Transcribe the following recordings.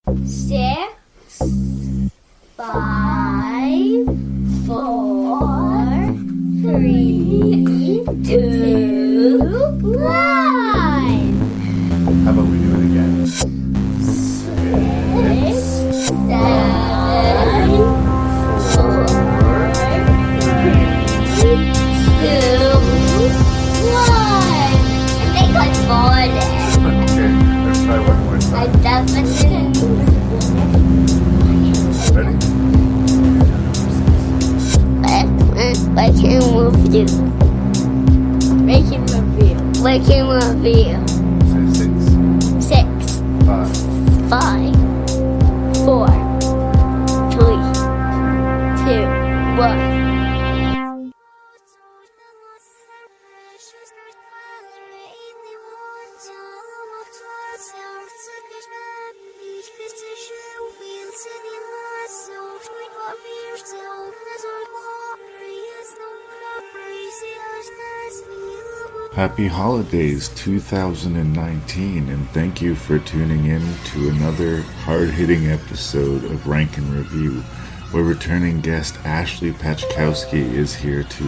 6, 5, 4, 3, 2, 1. How about we do it again? 6, 7, 4, 3, 2, 1. I think I farted. Okay, let's try one more I time. definitely. Ready? Making review. Say 6, 6, 5, 5, 4, 3, 2, 1. Happy Holidays 2019, and thank you for tuning in to another hard-hitting episode of Rank and Review, where returning guest Ashley Pachkowski is here to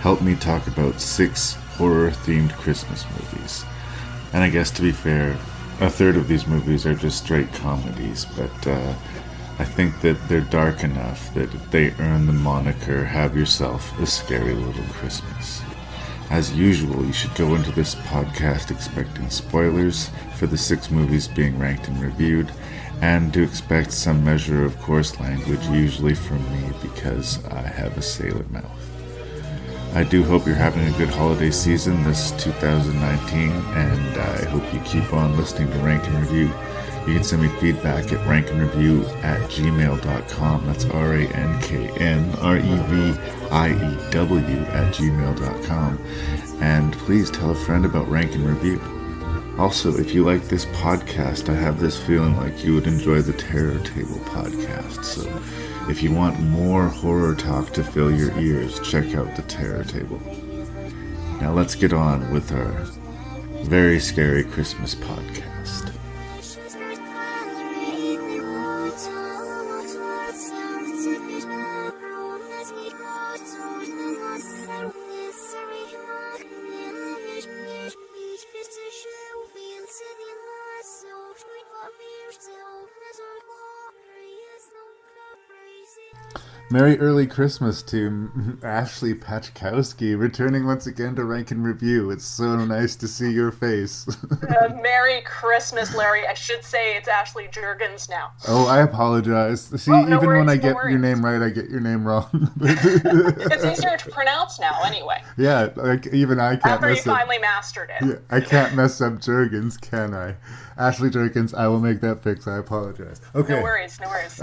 help me talk about 6 horror-themed Christmas movies. And I guess to be fair, a third of these movies are just straight comedies, but I think that they're dark enough that they earn the moniker Have Yourself a Scary Little Christmas. As usual, you should go into this podcast expecting spoilers for the 6 movies being ranked and reviewed, and to expect some measure of coarse language, usually from me because I have a sailor mouth. I do hope you're having a good holiday season this 2019, and I hope you keep on listening to Rank and Review. You can send me feedback at ranknreview@gmail.com. That's ranknreview@gmail.com. And please tell a friend about Rank and Review. Also, if you like this podcast, I have this feeling like you would enjoy the Terror Table podcast. So if you want more horror talk to fill your ears, check out the Terror Table. Now let's get on with our very scary Christmas podcast. Merry early Christmas to Ashley Pachkowski, returning once again to Rank and Review. It's so nice to see your face. Merry Christmas, Larry. I should say it's Ashley Jurgens now. Oh, I apologize. See, no even worries, when I no get worries. your name right, I get your name wrong. It's easier to pronounce now, anyway. Yeah, like even I can't After you mess up. finally mastered it. Yeah, I can't mess up Jurgens, can I? Ashley Jurgens, I will make that fix. I apologize. Okay. No worries, no worries.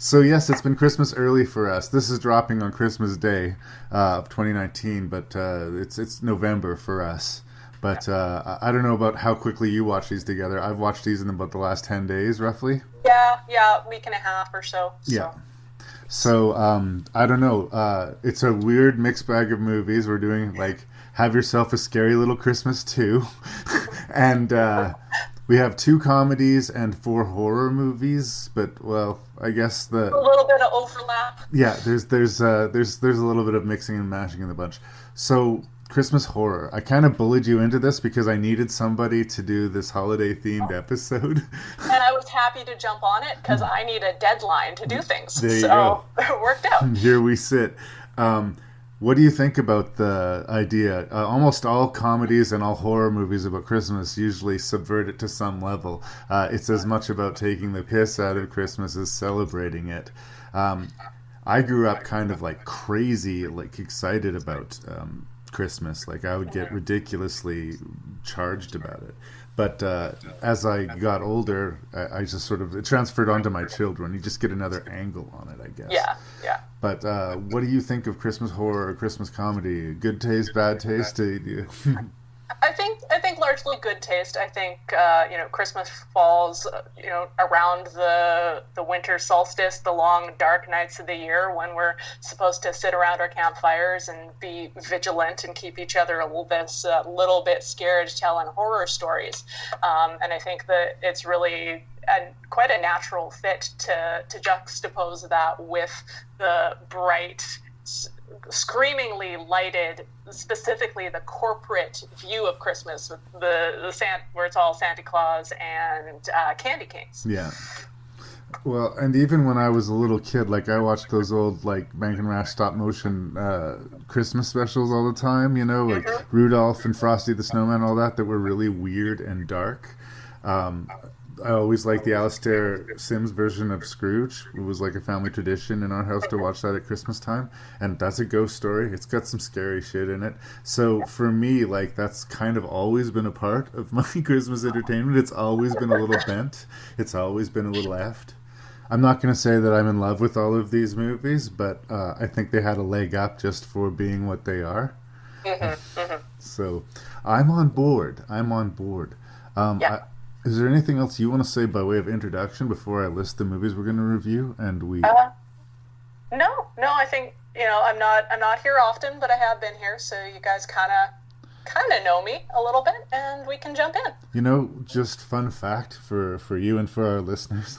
So yes, it's been Christmas early for us. This is dropping on Christmas Day of 2019, but it's November for us. But I don't know about how quickly you watch these together. I've watched these in about the last 10 days, roughly. Yeah, week and a half or so. Yeah. So I don't know. It's a weird mixed bag of movies. We're doing like Have Yourself a Scary Little Christmas 2, and we have 2 comedies and 4 horror movies. But well, I guess A little bit of overlap. yeah, there's a little bit of mixing and mashing in the bunch. So Christmas horror. I kind of bullied you into this because I needed somebody to do this holiday themed episode. And I was happy to jump on it because I need a deadline to do things. There you go. It worked out. Here we sit. What do you think about the idea? Almost all comedies and all horror movies about Christmas usually subvert it to some level. It's as much about taking the piss out of Christmas as celebrating it. I grew up kind of like crazy, like excited about Christmas. Like I would get ridiculously charged about it. But as I got older, I just sort of, it transferred onto my children. You just get another angle on it, I guess. Yeah. But what do you think of Christmas horror or Christmas comedy? Good taste, bad taste? I think largely good taste. I think Christmas falls around the winter solstice, the long dark nights of the year when we're supposed to sit around our campfires and be vigilant and keep each other a little bit scared, telling horror stories. And I think that it's really quite a natural fit to juxtapose that with the bright, screamingly lighted, specifically the corporate view of Christmas, with where it's all Santa Claus and candy canes. Yeah. Well, and even when I was a little kid, like I watched those old like Rankin stop motion Christmas specials all the time, you know, like Rudolph and Frosty the Snowman, all that were really weird and dark. I always liked the Alastair Sims version of Scrooge. It was like a family tradition in our house to watch that at Christmas time. And that's a ghost story. It's got some scary shit in it. So for me, like, that's kind of always been a part of my Christmas entertainment. It's always been a little bent. It's always been a little effed. I'm not going to say that I'm in love with all of these movies, but I think they had a leg up just for being what they are. So I'm on board. Yeah. Is there anything else you want to say by way of introduction before I list the movies we're going to review? And No. I think I'm not here often, but I have been here, so you guys kind of know me a little bit, and we can jump in. Just fun fact for you and for our listeners,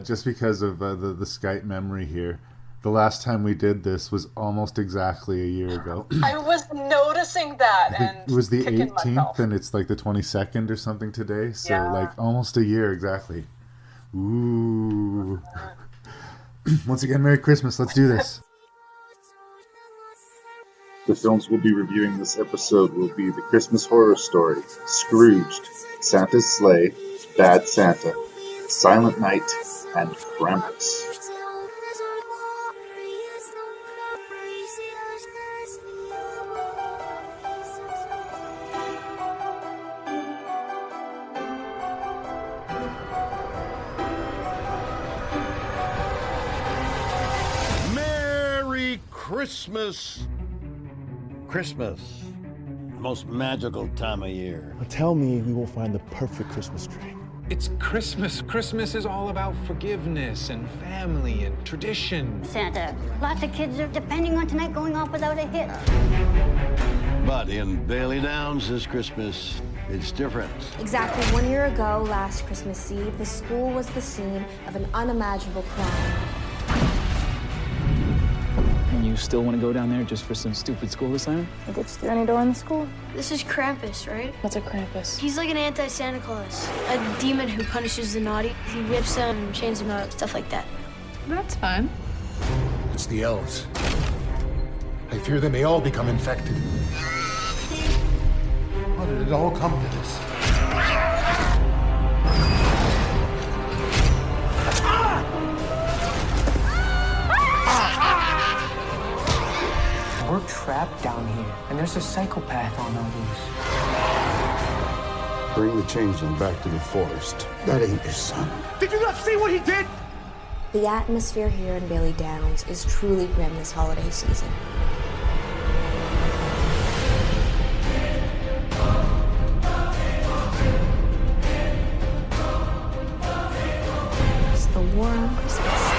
just because of the Skype memory here. The last time we did this was almost exactly a year ago. I was noticing that. It was the 18th, and it's like the 22nd or something today. So, like, almost a year exactly. Ooh. Once again, Merry Christmas. Let's do this. The films we'll be reviewing this episode will be The Christmas Horror Story, Scrooged, Santa's Sleigh, Bad Santa, Silent Night, and Krampus. Christmas, the most magical time of year. Tell me we will find the perfect Christmas tree. It's Christmas. Christmas is all about forgiveness and family and tradition. Santa, lots of kids are depending on tonight going off without a hit. But in Bailey Downs this Christmas, it's different. Exactly 1 year ago, last Christmas Eve, the school was the scene of an unimaginable crime. And you still want to go down there just for some stupid school assignment? I ditched through any door in the school. This is Krampus, right? What's a Krampus? He's like an anti-Santa Claus, a demon who punishes the naughty. He whips them and chains them up, stuff like that. That's fun. It's the elves. I fear they may all become infected. How did it all come to this? We're trapped down here, and there's a psychopath on the loose. Bring the changeling back to the forest. That ain't your son. Did you not see what he did? The atmosphere here in Bailey Downs is truly grim this holiday season. It's the war on Christmas.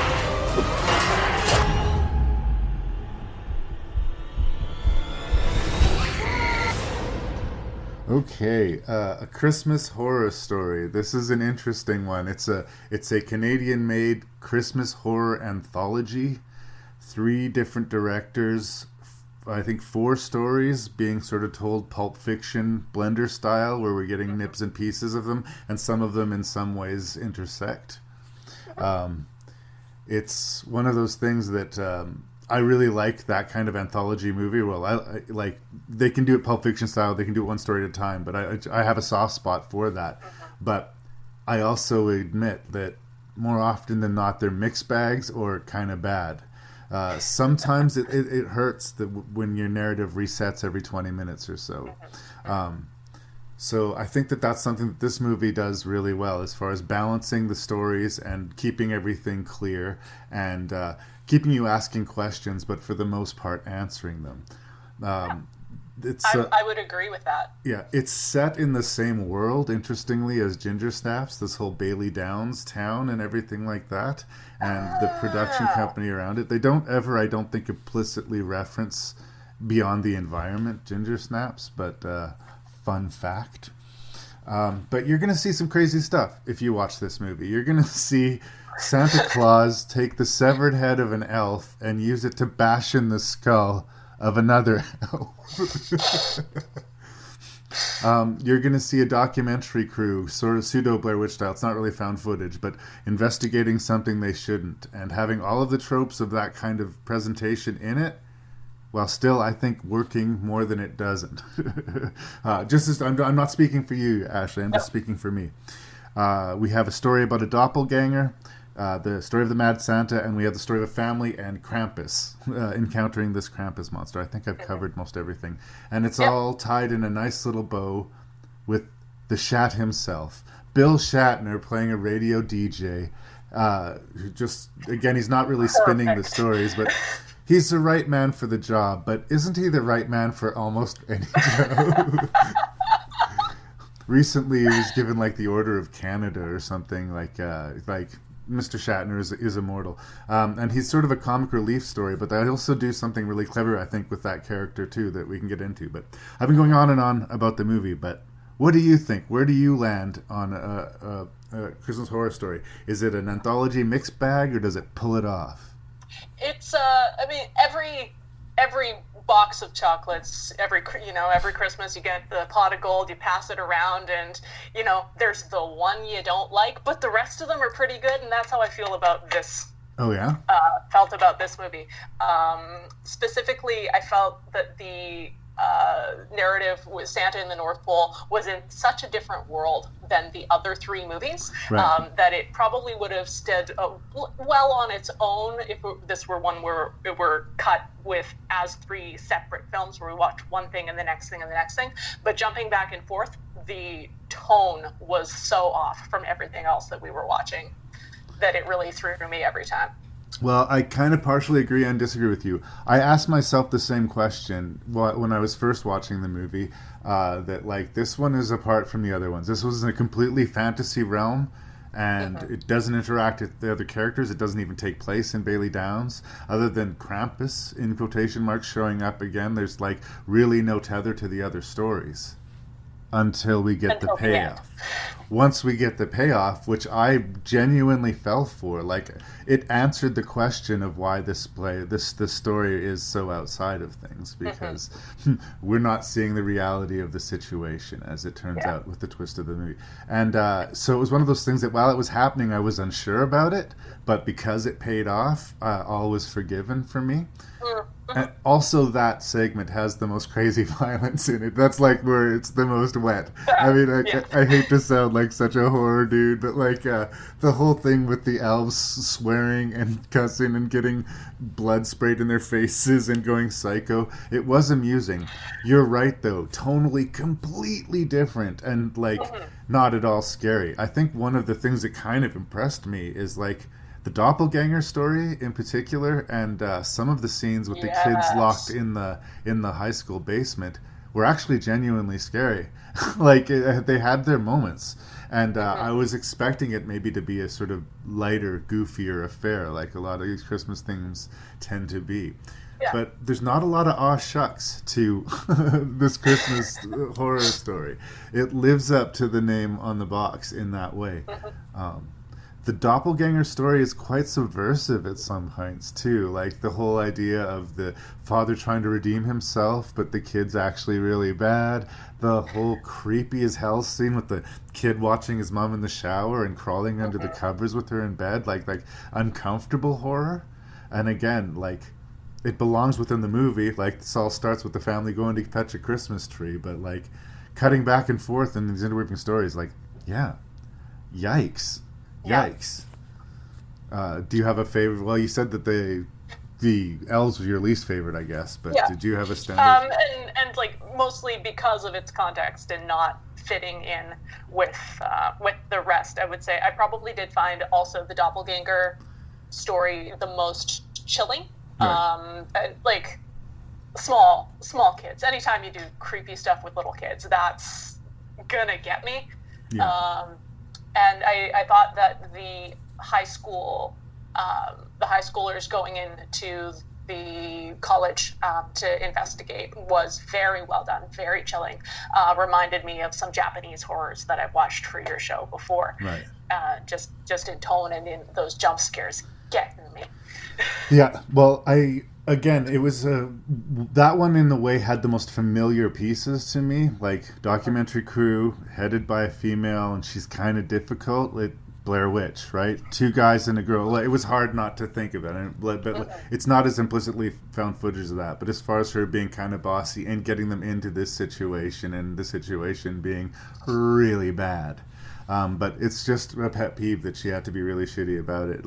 Okay, A Christmas Horror Story. This is an interesting one. It's a Canadian-made Christmas horror anthology. 3 different directors, I think 4 stories being sort of told Pulp Fiction blender style, where we're getting nips and pieces of them, and some of them in some ways intersect. It's one of those things that I really like that kind of anthology movie. Well, I like, they can do it Pulp Fiction style, they can do it one story at a time, but I have a soft spot for that. But I also admit that more often than not, they're mixed bags or kind of bad. Sometimes it hurts that when your narrative resets every 20 minutes or so. So I think that's something that this movie does really well, as far as balancing the stories and keeping everything clear and keeping you asking questions, but for the most part answering them. I would agree with that. Yeah, it's set in the same world, interestingly, as Ginger Snaps, this whole Bailey Downs town and everything like that, and the production company around it. They don't ever, I don't think, implicitly reference Beyond the Environment Ginger Snaps, but fun fact. But you're going to see some crazy stuff if you watch this movie. You're going to see Santa Claus take the severed head of an elf and use it to bash in the skull of another elf. You're going to see a documentary crew, sort of pseudo Blair Witch style. It's not really found footage, but investigating something they shouldn't, and having all of the tropes of that kind of presentation in it, while still, I think, working more than it doesn't. I'm not speaking for you, Ashley. I'm just speaking for me. We have a story about a doppelganger, the story of the Mad Santa, and we have the story of a family and Krampus, encountering this Krampus monster. I think I've covered most everything. And it's all tied in a nice little bow with the Shat himself. Bill Shatner playing a radio DJ. Who just, again, he's not really spinning the stories, but he's the right man for the job. But isn't he the right man for almost any job? Recently, he was given like the Order of Canada or something, like Mr. Shatner is immortal. And he's sort of a comic relief story, but they also do something really clever, I think, with that character too that we can get into. But I've been going on and on about the movie, but what do you think? Where do you land on a Christmas Horror Story? Is it an anthology mixed bag, or does it pull it off? It's I mean, every box of chocolates, every Christmas you get the pot of gold, you pass it around, and there's the one you don't like, but the rest of them are pretty good, and that's how I feel about this. Oh yeah? Felt about this movie. Specifically, I felt that the narrative with Santa in the North Pole was in such a different world than the other three movies, right. That it probably would have stood well on its own if this were one where it were cut with as three separate films where we watch one thing and the next thing and the next thing. But jumping back and forth, the tone was so off from everything else that we were watching that it really threw me every time. Well, I kind of partially agree and disagree with you. I asked myself the same question when I was first watching the movie, that like this one is apart from the other ones. This was in a completely fantasy realm, and it doesn't interact with the other characters. It doesn't even take place in Bailey Downs, other than Krampus, in quotation marks, showing up again. There's like really no tether to the other stories until we get the payoff. Once we get the payoff, which I genuinely fell for, like it answered the question of why this story is so outside of things, because we're not seeing the reality of the situation, as it turns out, with the twist of the movie. And so it was one of those things that while it was happening, I was unsure about it, but because it paid off, all was forgiven for me. And also, that segment has the most crazy violence in it. That's like where it's the most wet. I mean, I hate to sound like such a horror dude, but like the whole thing with the elves swearing and cussing and getting blood sprayed in their faces and going psycho, it was amusing. You're right, though. Tonally completely different and like not at all scary. I think one of the things that kind of impressed me is like the doppelganger story in particular, and some of the scenes with the kids locked in the high school basement were actually genuinely scary. Like they had their moments, and I was expecting it maybe to be a sort of lighter, goofier affair, like a lot of these Christmas things tend to be. But there's not a lot of aw shucks to this Christmas Horror Story. It lives up to the name on the box in that way. The doppelganger story is quite subversive at some points too, like the whole idea of the father trying to redeem himself but the kid's actually really bad, the whole creepy as hell scene with the kid watching his mom in the shower and crawling under the covers with her in bed, like uncomfortable horror. And again, like it belongs within the movie, like this all starts with the family going to fetch a Christmas tree, but like cutting back and forth in these interweaving stories, like yikes. Do you have a favorite? Well, you said that the elves were your least favorite, I guess, but did you have a standard? And like mostly because of its context and not fitting in with the rest, I would say I probably did find also the doppelganger story the most chilling. Right. Like small kids. Anytime you do creepy stuff with little kids, that's gonna get me. Yeah. And I thought that the high schoolers going into the college to investigate was very well done, very chilling. Reminded me of some Japanese horrors that I've watched for your show before. Right. Just in tone and in those jump scares getting me. Yeah, well, it was that one in a way had the most familiar pieces to me, like documentary crew headed by a female, and she's kind of difficult. Blair Witch, right? Two guys and a girl. It was hard not to think of it, but it's not as implicitly found footage of that. But as far as her being kind of bossy and getting them into this situation, and the situation being really bad. But it's just a pet peeve that she had to be really shitty about it.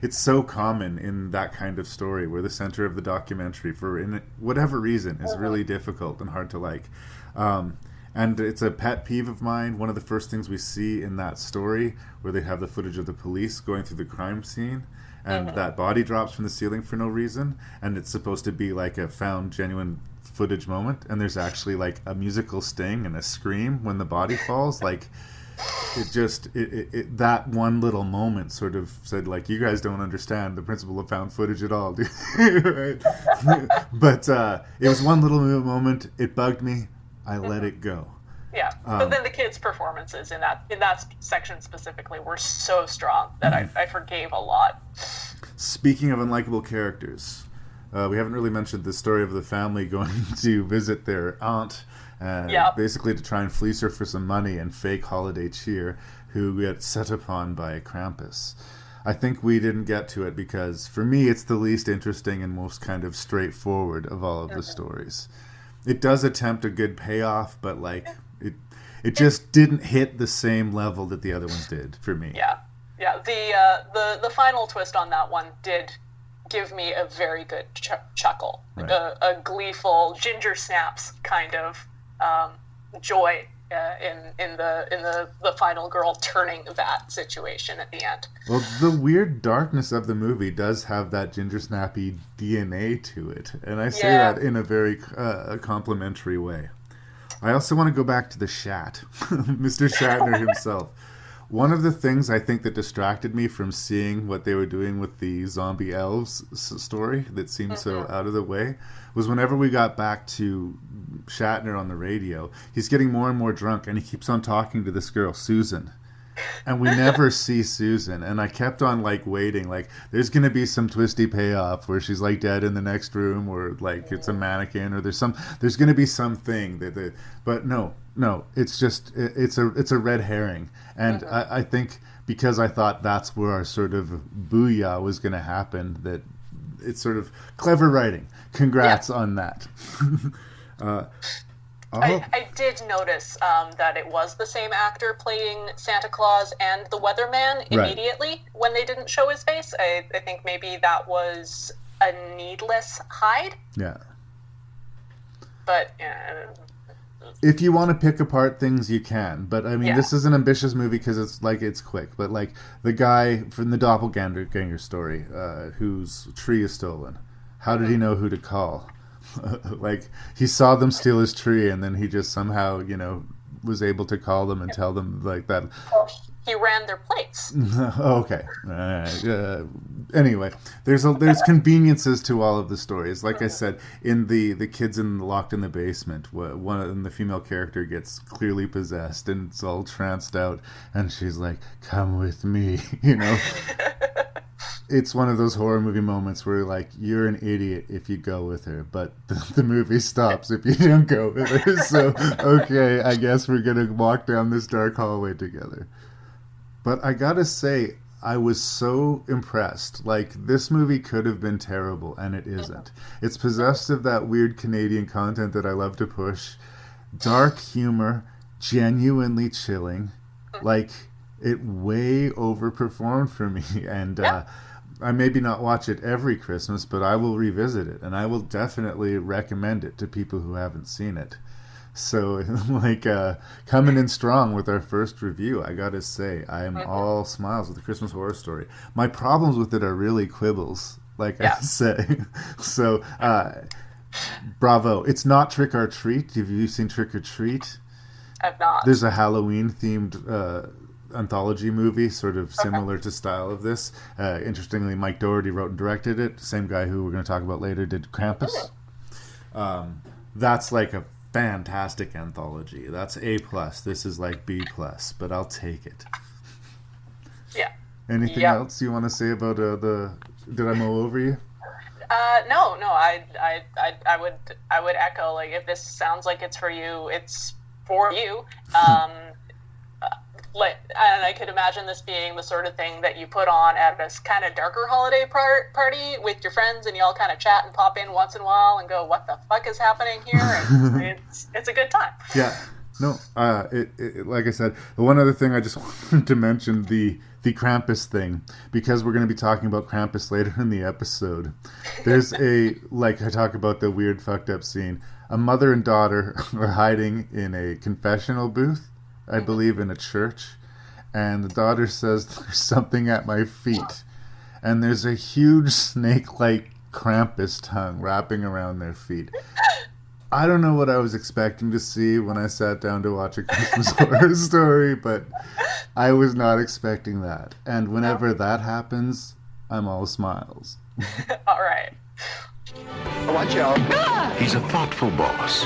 It's so common in that kind of story where the center of the documentary, for whatever reason, is really difficult and hard to like. And it's a pet peeve of mine. One of the first things we see in that story, where they have the footage of the police going through the crime scene, and that body drops from the ceiling for no reason, and it's supposed to be like a found genuine footage moment, and there's actually like a musical sting and a scream when the body falls. That one little moment sort of said, like, you guys don't understand the principle of found footage at all, right? But it was one little moment. It bugged me. I let it go. Yeah, but then the kids' performances in that section specifically were so strong that I forgave a lot. Speaking of unlikable characters, we haven't really mentioned the story of the family going to visit their aunt, basically to try and fleece her for some money and fake holiday cheer, who get set upon by a Krampus. I think we didn't get to it because, for me, it's the least interesting and most kind of straightforward of all of the stories. It does attempt a good payoff, but it just didn't hit the same level that the other ones did for me. Yeah. The final twist on that one did give me a very good chuckle, right. a gleeful ginger snaps kind of joy in the final girl turning that situation at the end. Well, the weird darkness of the movie does have that ginger snappy DNA to it, and I say that in a very complimentary way. I also want to go back to the Shat, Mr. Shatner himself. One of the things I think that distracted me from seeing what they were doing with the zombie elves story that seemed so out of the way was whenever we got back to Shatner on the radio, he's getting more and more drunk, and he keeps on talking to this girl, Susan. And we never see Susan. And I kept on waiting, there's going to be some twisty payoff where she's dead in the next room, or it's a mannequin, or there's going to be something but no, it's just, it's a red herring. And I think because I thought that's where our sort of booyah was going to happen, that it's sort of clever writing. Congrats on that. I did notice that it was the same actor playing Santa Claus and the Weatherman immediately when they didn't show his face. I think maybe that was a needless hide. Yeah. But if you want to pick apart things, you can. But I mean, this is an ambitious movie because it's quick. But the guy from the doppelganger story, whose tree is stolen, how did he know who to call? He saw them steal his tree, and then he just somehow, was able to call them and tell them that. He ran their plates. Okay. Anyway, there's conveniences to all of the stories. Like I said, in the kids locked in the basement, the female character gets clearly possessed, and it's all tranced out, and she's like, "Come with me," It's one of those horror movie moments where you're an idiot if you go with her, but the movie stops if you don't go with her. So, okay, I guess we're going to walk down this dark hallway together. But I gotta say, I was so impressed. This movie could have been terrible, and it isn't. It's possessed of that weird Canadian content that I love to push. Dark humor, genuinely chilling. It way overperformed for me, and I maybe not watch it every Christmas, but I will revisit it, and I will definitely recommend it to people who haven't seen it. So, coming in strong with our first review, I gotta say, I am all smiles with the Christmas Horror Story. My problems with it are really quibbles, I say. So, bravo. It's not Trick or Treat. Have you seen Trick or Treat? I've not. There's a Halloween-themed anthology movie, sort of similar to style of this. Interestingly, Mike Doherty wrote and directed it. Same guy who we're going to talk about later did Krampus. That's like a fantastic anthology. That's A+. This is like B+, but I'll take it. Yeah. Anything else you want to say about the? Did I mow over you? No. I would echo, like, if this sounds like it's for you, it's for you. And I could imagine this being the sort of thing that you put on at this kind of darker holiday party with your friends, and you all kind of chat and pop in once in a while and go, "What the fuck is happening here?" And it's a good time. Yeah. No. It like I said, the one other thing I just wanted to mention, the Krampus thing, because we're going to be talking about Krampus later in the episode. There's I talk about the weird fucked up scene. A mother and daughter are hiding in a confessional booth, I believe in a church, and the daughter says, "There's something at my feet," and there's a huge snake-like Krampus tongue wrapping around their feet. I don't know what I was expecting to see when I sat down to watch A Christmas Horror Story, but I was not expecting that. And whenever that happens, I'm all smiles. All right. Watch out. He's a thoughtful boss.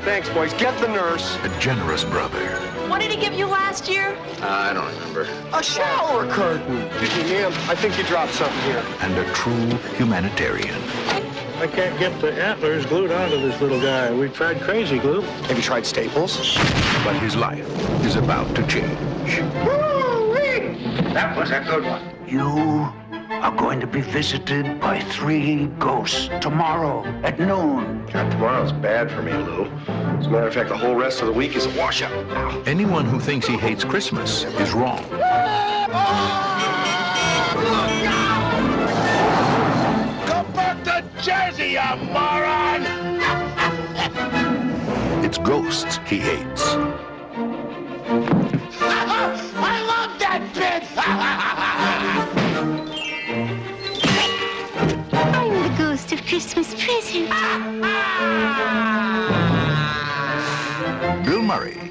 Thanks, boys. Get the nurse. A generous brother. What did he give you last year? I don't remember. A shower curtain. Ma'am, I think you dropped something here. And a true humanitarian. I can't get the antlers glued onto this little guy. We tried crazy glue. Have you tried staples? But his life is about to change. Woo-wee! That was a good one. You are going to be visited by 3 ghosts tomorrow at noon. God, tomorrow's bad for me, Lou. As a matter of fact, the whole rest of the week is a washout. Anyone who thinks he hates Christmas is wrong. Come back to Jersey, you moron! It's ghosts he hates. I love that bit! I'm the ghost of Christmas present. Bill Murray.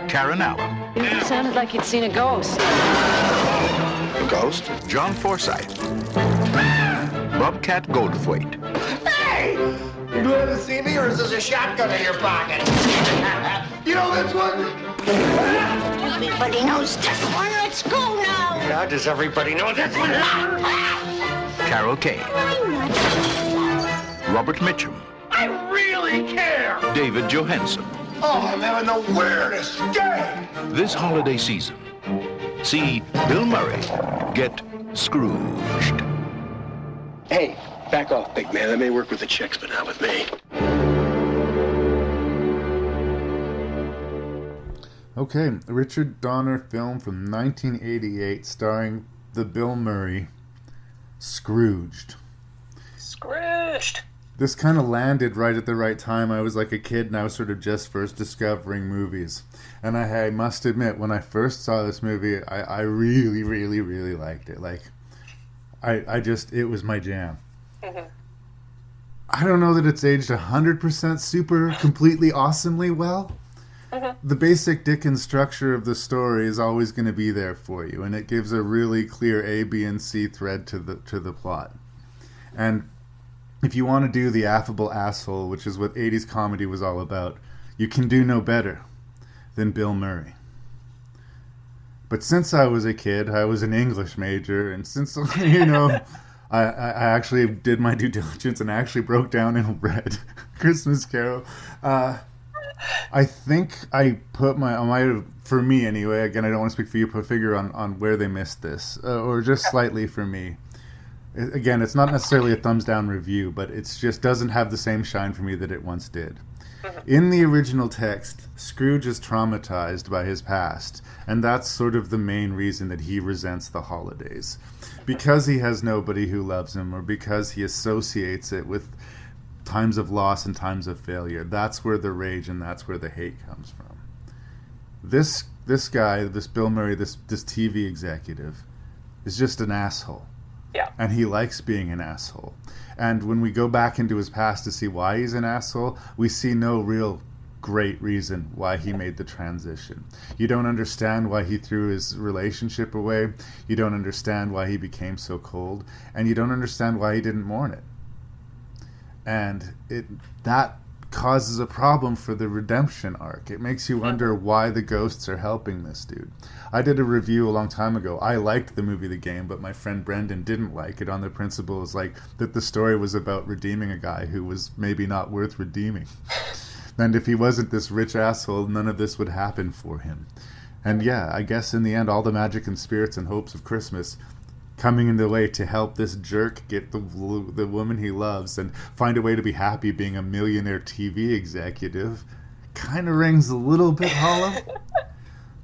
Karen Allen. It sounded like you'd seen a ghost. A ghost? John Forsythe. Bobcat Goldthwait. Hey! You glad to see me, or is this a shotgun in your pocket? You know this one? Everybody knows this one. Let's go now. Yeah, does everybody know this one? Carol Kane. Robert Mitchum. I really care! David Johansen. Oh, I'm having the weirdest day! This holiday season, see Bill Murray get Scrooged. Hey, back off, big man. That may work with the chicks, but not with me. Okay, a Richard Donner film from 1988 starring the Bill Murray, Scrooged. Scrooged! This kind of landed right at the right time. I was like a kid and I was sort of just first discovering movies. And I must admit, when I first saw this movie, I really, really, really liked it. Like, it was my jam. Mm-hmm. I don't know that it's aged 100% super, completely, awesomely well. Mm-hmm. The basic Dickens structure of the story is always going to be there for you, and it gives a really clear A, B, and C thread to the plot. And if you want to do the affable asshole, which is what 80s comedy was all about, you can do no better than Bill Murray. But since I was a kid, I was an English major, and since, I actually did my due diligence and actually broke down and read Christmas Carol. I think I put for me anyway, again, I don't want to speak for you, put a figure on where they missed this, or just slightly for me. Again, it's not necessarily a thumbs down review, but it's just doesn't have the same shine for me that it once did. In the original text, Scrooge is traumatized by his past, and that's sort of the main reason that he resents the holidays. Because he has nobody who loves him, or because he associates it with times of loss and times of failure. That's where the rage and that's where the hate comes from. This guy, this Bill Murray, this TV executive, is just an asshole. Yeah. And he likes being an asshole. And when we go back into his past to see why he's an asshole, we see no real great reason why he made the transition. You don't understand why he threw his relationship away. You don't understand why he became so cold. And you don't understand why he didn't mourn it. And that causes a problem for the redemption arc. It makes you wonder why the ghosts are helping this dude. I did a review a long time ago. I liked the movie The Game, but my friend Brendan didn't like it on the principles like that the story was about redeeming a guy who was maybe not worth redeeming. And if he wasn't this rich asshole, none of this would happen for him. And yeah, I guess in the end, all the magic and spirits and hopes of Christmas coming into the way to help this jerk get the woman he loves and find a way to be happy being a millionaire TV executive kind of rings a little bit hollow.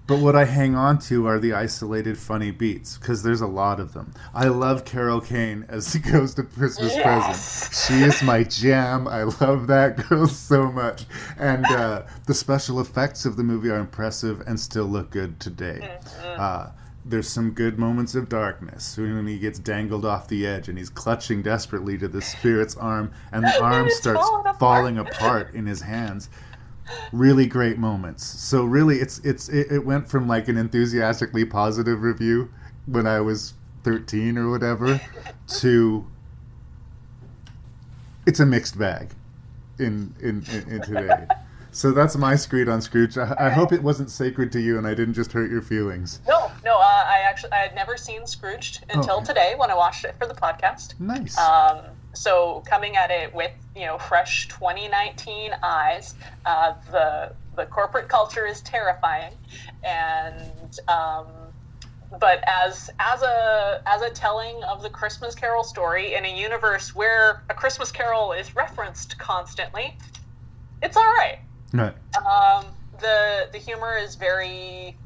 But what I hang on to are the isolated funny beats, because there's a lot of them. I love Carol Kane as the Ghost of Christmas Present. She is my jam. I love that girl so much. And the special effects of the movie are impressive and still look good today. There's some good moments of darkness when he gets dangled off the edge and he's clutching desperately to the spirit's arm and the arm starts falling apart in his hands. Really great moments. So really it went from like an enthusiastically positive review when I was 13 or whatever to it's a mixed bag in today. So that's my screed on Scrooge. I hope it wasn't sacred to you and I didn't just hurt your feelings. No, I had never seen Scrooged until today when I watched it for the podcast. Nice. So coming at it with, fresh 2019 eyes, the corporate culture is terrifying, and but as a telling of the Christmas Carol story in a universe where a Christmas Carol is referenced constantly, it's all right. Right. The humor is very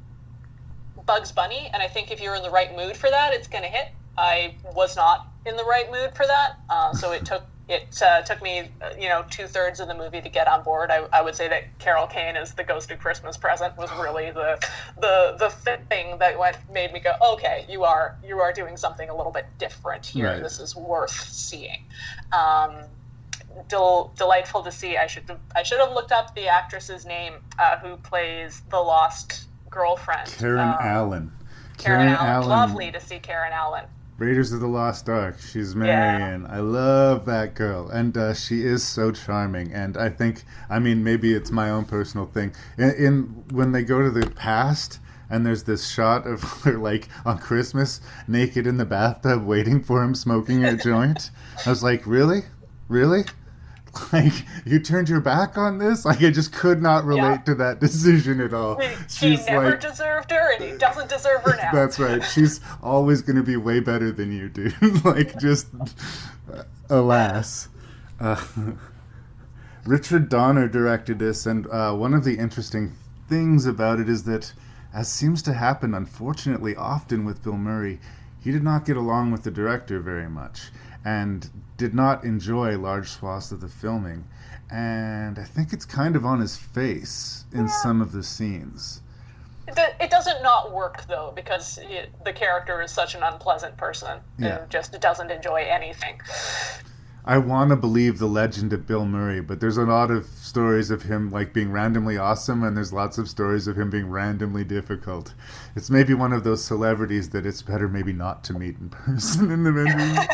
Bugs Bunny, and I think if you're in the right mood for that, it's going to hit. I was not in the right mood for that, so it took me 2/3 of the movie to get on board. I would say that Carol Kane as the Ghost of Christmas Present was really the thing that made me go, okay, you are doing something a little bit different here. Right. This is worth seeing. Delightful to see. I should have looked up the actress's name who plays the lost girlfriend. Karen Allen. Karen Allen. Lovely to see Karen Allen. Raiders of the Lost Ark. She's Marion. I love that girl. And she is so charming. And I think, maybe it's my own personal thing. When they go to the past and there's this shot of her, like, on Christmas, naked in the bathtub waiting for him smoking a joint, I was like, really? Really? Like, you turned your back on this? Like, I just could not relate to that decision at all. She never deserved her, and he doesn't deserve her now. That's right. She's always going to be way better than you, dude. Like, just, alas. Richard Donner directed this, and one of the interesting things about it is that, as seems to happen, unfortunately, often with Bill Murray, he did not get along with the director very much, and did not enjoy large swaths of the filming. And I think it's kind of on his face in some of the scenes. It doesn't not work, though, because the character is such an unpleasant person and just doesn't enjoy anything. I want to believe the legend of Bill Murray, but there's a lot of stories of him like being randomly awesome, and there's lots of stories of him being randomly difficult. It's maybe one of those celebrities that it's better maybe not to meet in person in the movie.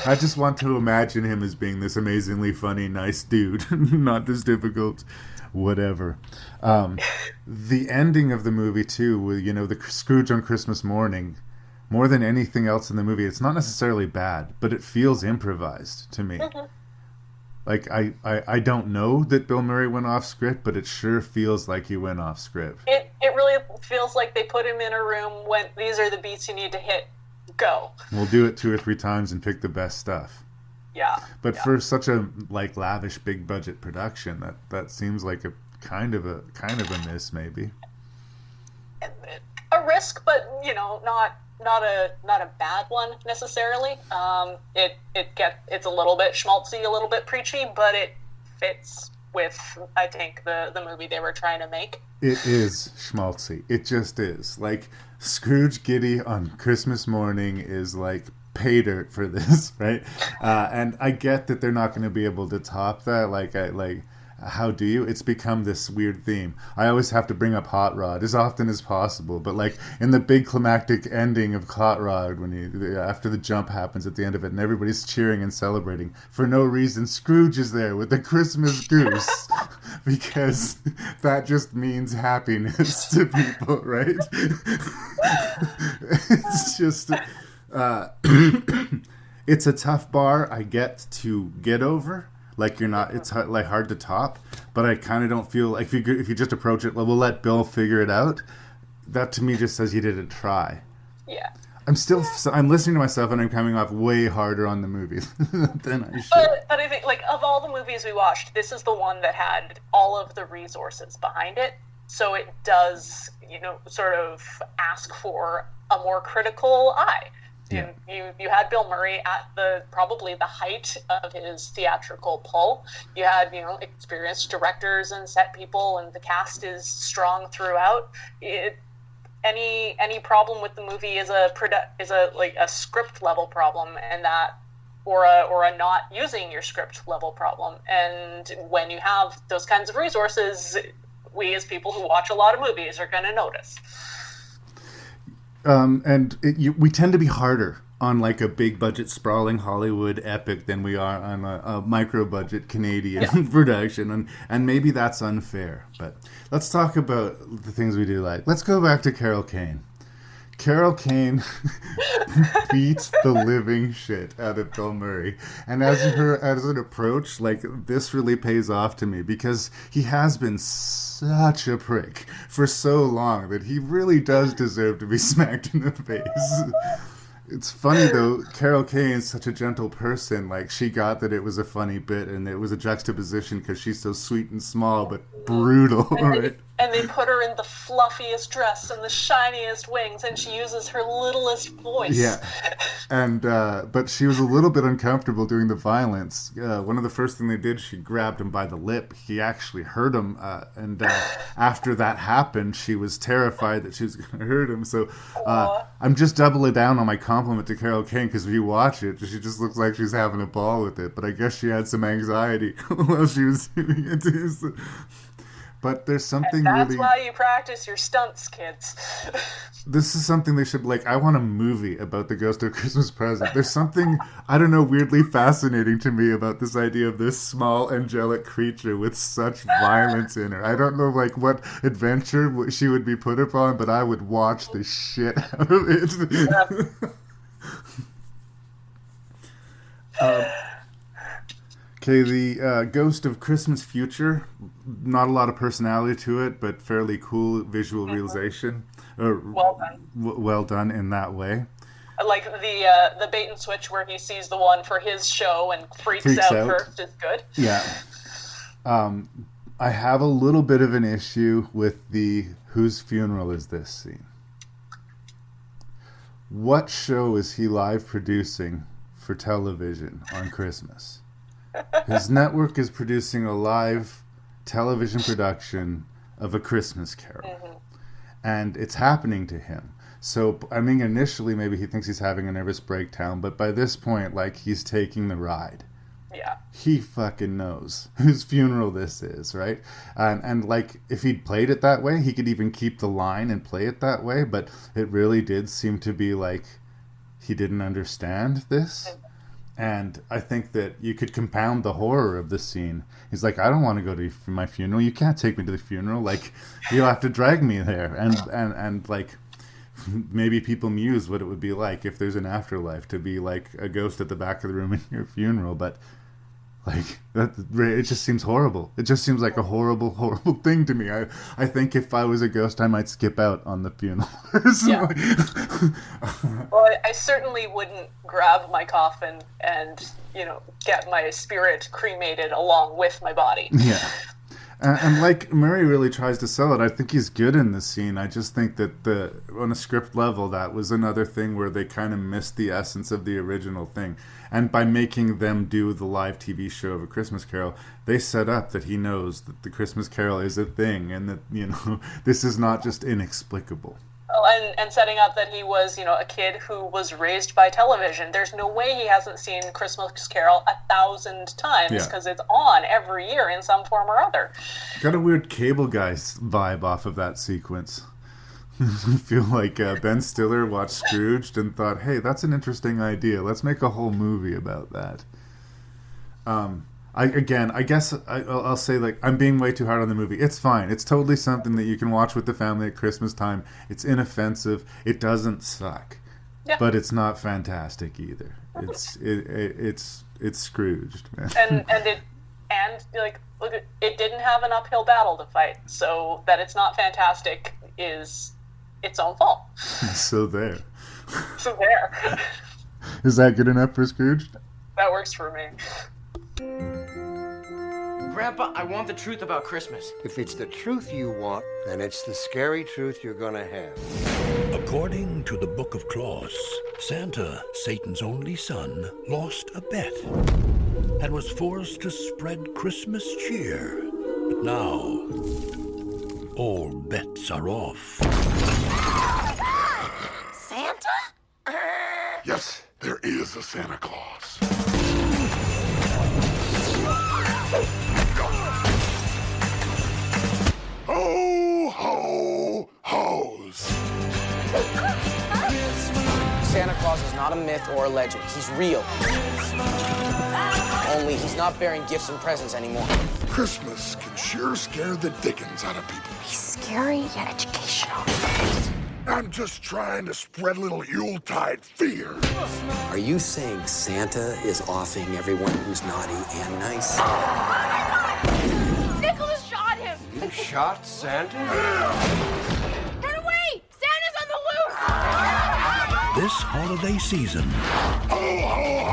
I just want to imagine him as being this amazingly funny, nice dude, not this difficult, whatever. The ending of the movie, too, with, the Scrooge on Christmas morning, more than anything else in the movie, it's not necessarily bad, but it feels improvised to me. Mm-hmm. Like, I don't know that Bill Murray went off script, but it sure feels like he went off script. It really feels like they put him in a room when these are the beats you need to hit. Go. We'll do it 2 or 3 times and pick the best stuff. Yeah. But for such a lavish big budget production, that seems like a kind of a miss, maybe. A risk, but not a bad one necessarily. It's a little bit schmaltzy, a little bit preachy, but it fits with, I think, the movie they were trying to make. It is schmaltzy. It just is. Like, Scrooge Giddy on Christmas morning is like pay dirt for this, right? And I get that they're not going to be able to top that. how do you? It's become this weird theme. I always have to bring up Hot Rod as often as possible, but like in the big climactic ending of Hot Rod, when after the jump happens at the end of it, and everybody's cheering and celebrating for no reason, Scrooge is there with the Christmas goose because that just means happiness to people, right? It's just it's a tough bar I get to get over. Like you're not, it's like hard to top, but I kind of don't feel like if you just approach it, well, we'll let Bill figure it out. That to me just says you didn't try. Yeah. I'm listening to myself and I'm coming off way harder on the movie than I should. But I think, like, of all the movies we watched, this is the one that had all of the resources behind it. So it does, sort of ask for a more critical eye. Yeah. You had Bill Murray at probably the height of his theatrical pull. You had experienced directors and set people, and the cast is strong throughout. Any problem with the movie is a script level problem, and that or a not using your script level problem. And when you have those kinds of resources, we as people who watch a lot of movies are going to notice. We tend to be harder on like a big budget sprawling Hollywood epic than we are on a micro budget Canadian production, and maybe that's unfair, but let's talk about the things we do like. Let's go back to Carol Kane. Carol Kane beats the living shit out of Bill Murray, and as an approach, like, this really pays off to me because he has been such a prick for so long that he really does deserve to be smacked in the face. It's funny though, Carol Kane's such a gentle person. Like, she got that it was a funny bit, and it was a juxtaposition because she's so sweet and small but brutal, right? And they put her in the fluffiest dress and the shiniest wings, and she uses her littlest voice. Yeah, and but she was a little bit uncomfortable doing the violence. One of the first things they did, she grabbed him by the lip. He actually hurt him, and after that happened, she was terrified that she was going to hurt him. So I'm just doubling down on my compliment to Carol Kane, because if you watch it, she just looks like she's having a ball with it. But I guess she had some anxiety while she was doing it too. So. But there's something That's really... why you practice your stunts, kids. This is something they should, like, I want a movie about the Ghost of Christmas Present. There's something, I don't know, weirdly fascinating to me about this idea of this small angelic creature with such violence in her. I don't know, like, what adventure she would be put upon, but I would watch the shit out of it. Okay, the Ghost of Christmas Future, not a lot of personality to it, but fairly cool visual realization. Well done. Well done in that way. Like the bait and switch where he sees the one for his show and freaks out first is good. Yeah. I have a little bit of an issue with the whose funeral is this scene. What show is he live producing for television on Christmas? His network is producing a live television production of A Christmas Carol. Mm-hmm. And it's happening to him. So, I mean, initially maybe he thinks he's having a nervous breakdown, but by this point, like, he's taking the ride. Yeah. He fucking knows whose funeral this is, right? And like, if he'd played it that way, he could even keep the line and play it that way, but it really did seem to be like he didn't understand this. Mm-hmm. And I think that you could compound the horror of the scene. He's like, I don't want to go to my funeral. You can't take me to the funeral. Like, you'll have to drag me there. And like, maybe people muse what it would be like if there's an afterlife, to be like a ghost at the back of the room in your funeral. But like, it just seems horrible. It just seems like a horrible, horrible thing to me. I think if I was a ghost, I might skip out on the funeral. Yeah. Well, I certainly wouldn't grab my coffin and, get my spirit cremated along with my body. Yeah. And like Murray really tries to sell it. I think he's good in this scene. I just think that on a script level, that was another thing where they kind of missed the essence of the original thing. And by making them do the live TV show of A Christmas Carol, they set up that he knows that the Christmas Carol is a thing, and that, this is not just inexplicable. And setting up that he was, a kid who was raised by television. There's no way he hasn't seen Christmas Carol 1,000 times because it's on every year in some form or other. Got a weird Cable Guy vibe off of that sequence. I feel like Ben Stiller watched Scrooged and thought, hey, that's an interesting idea. Let's make a whole movie about that. I guess I'll say, like, I'm being way too hard on the movie. It's fine. It's totally something that you can watch with the family at Christmas time. It's inoffensive. It doesn't suck, but it's not fantastic either. It's Scrooged, man. Look, it didn't have an uphill battle to fight. So that it's not fantastic is its own fault. So there. Is that good enough for Scrooged? That works for me. Grandpa, I want the truth about Christmas. If it's the truth you want, then it's the scary truth you're gonna have. According to the Book of Claus, Santa, Satan's only son, lost a bet and was forced to spread Christmas cheer. But now, all bets are off. Santa? Yes, there is a Santa Claus. Ho, ho, hoes. Santa Claus is not a myth or a legend. He's real. Only he's not bearing gifts and presents anymore. Christmas can sure scare the dickens out of people. He's scary yet educational. I'm just trying to spread a little Yuletide fear. Are you saying Santa is offing everyone who's naughty and nice? Nicholas shot him! You shot Santa? Run away! Santa's on the loose! This holiday season, Ho, ho, ho.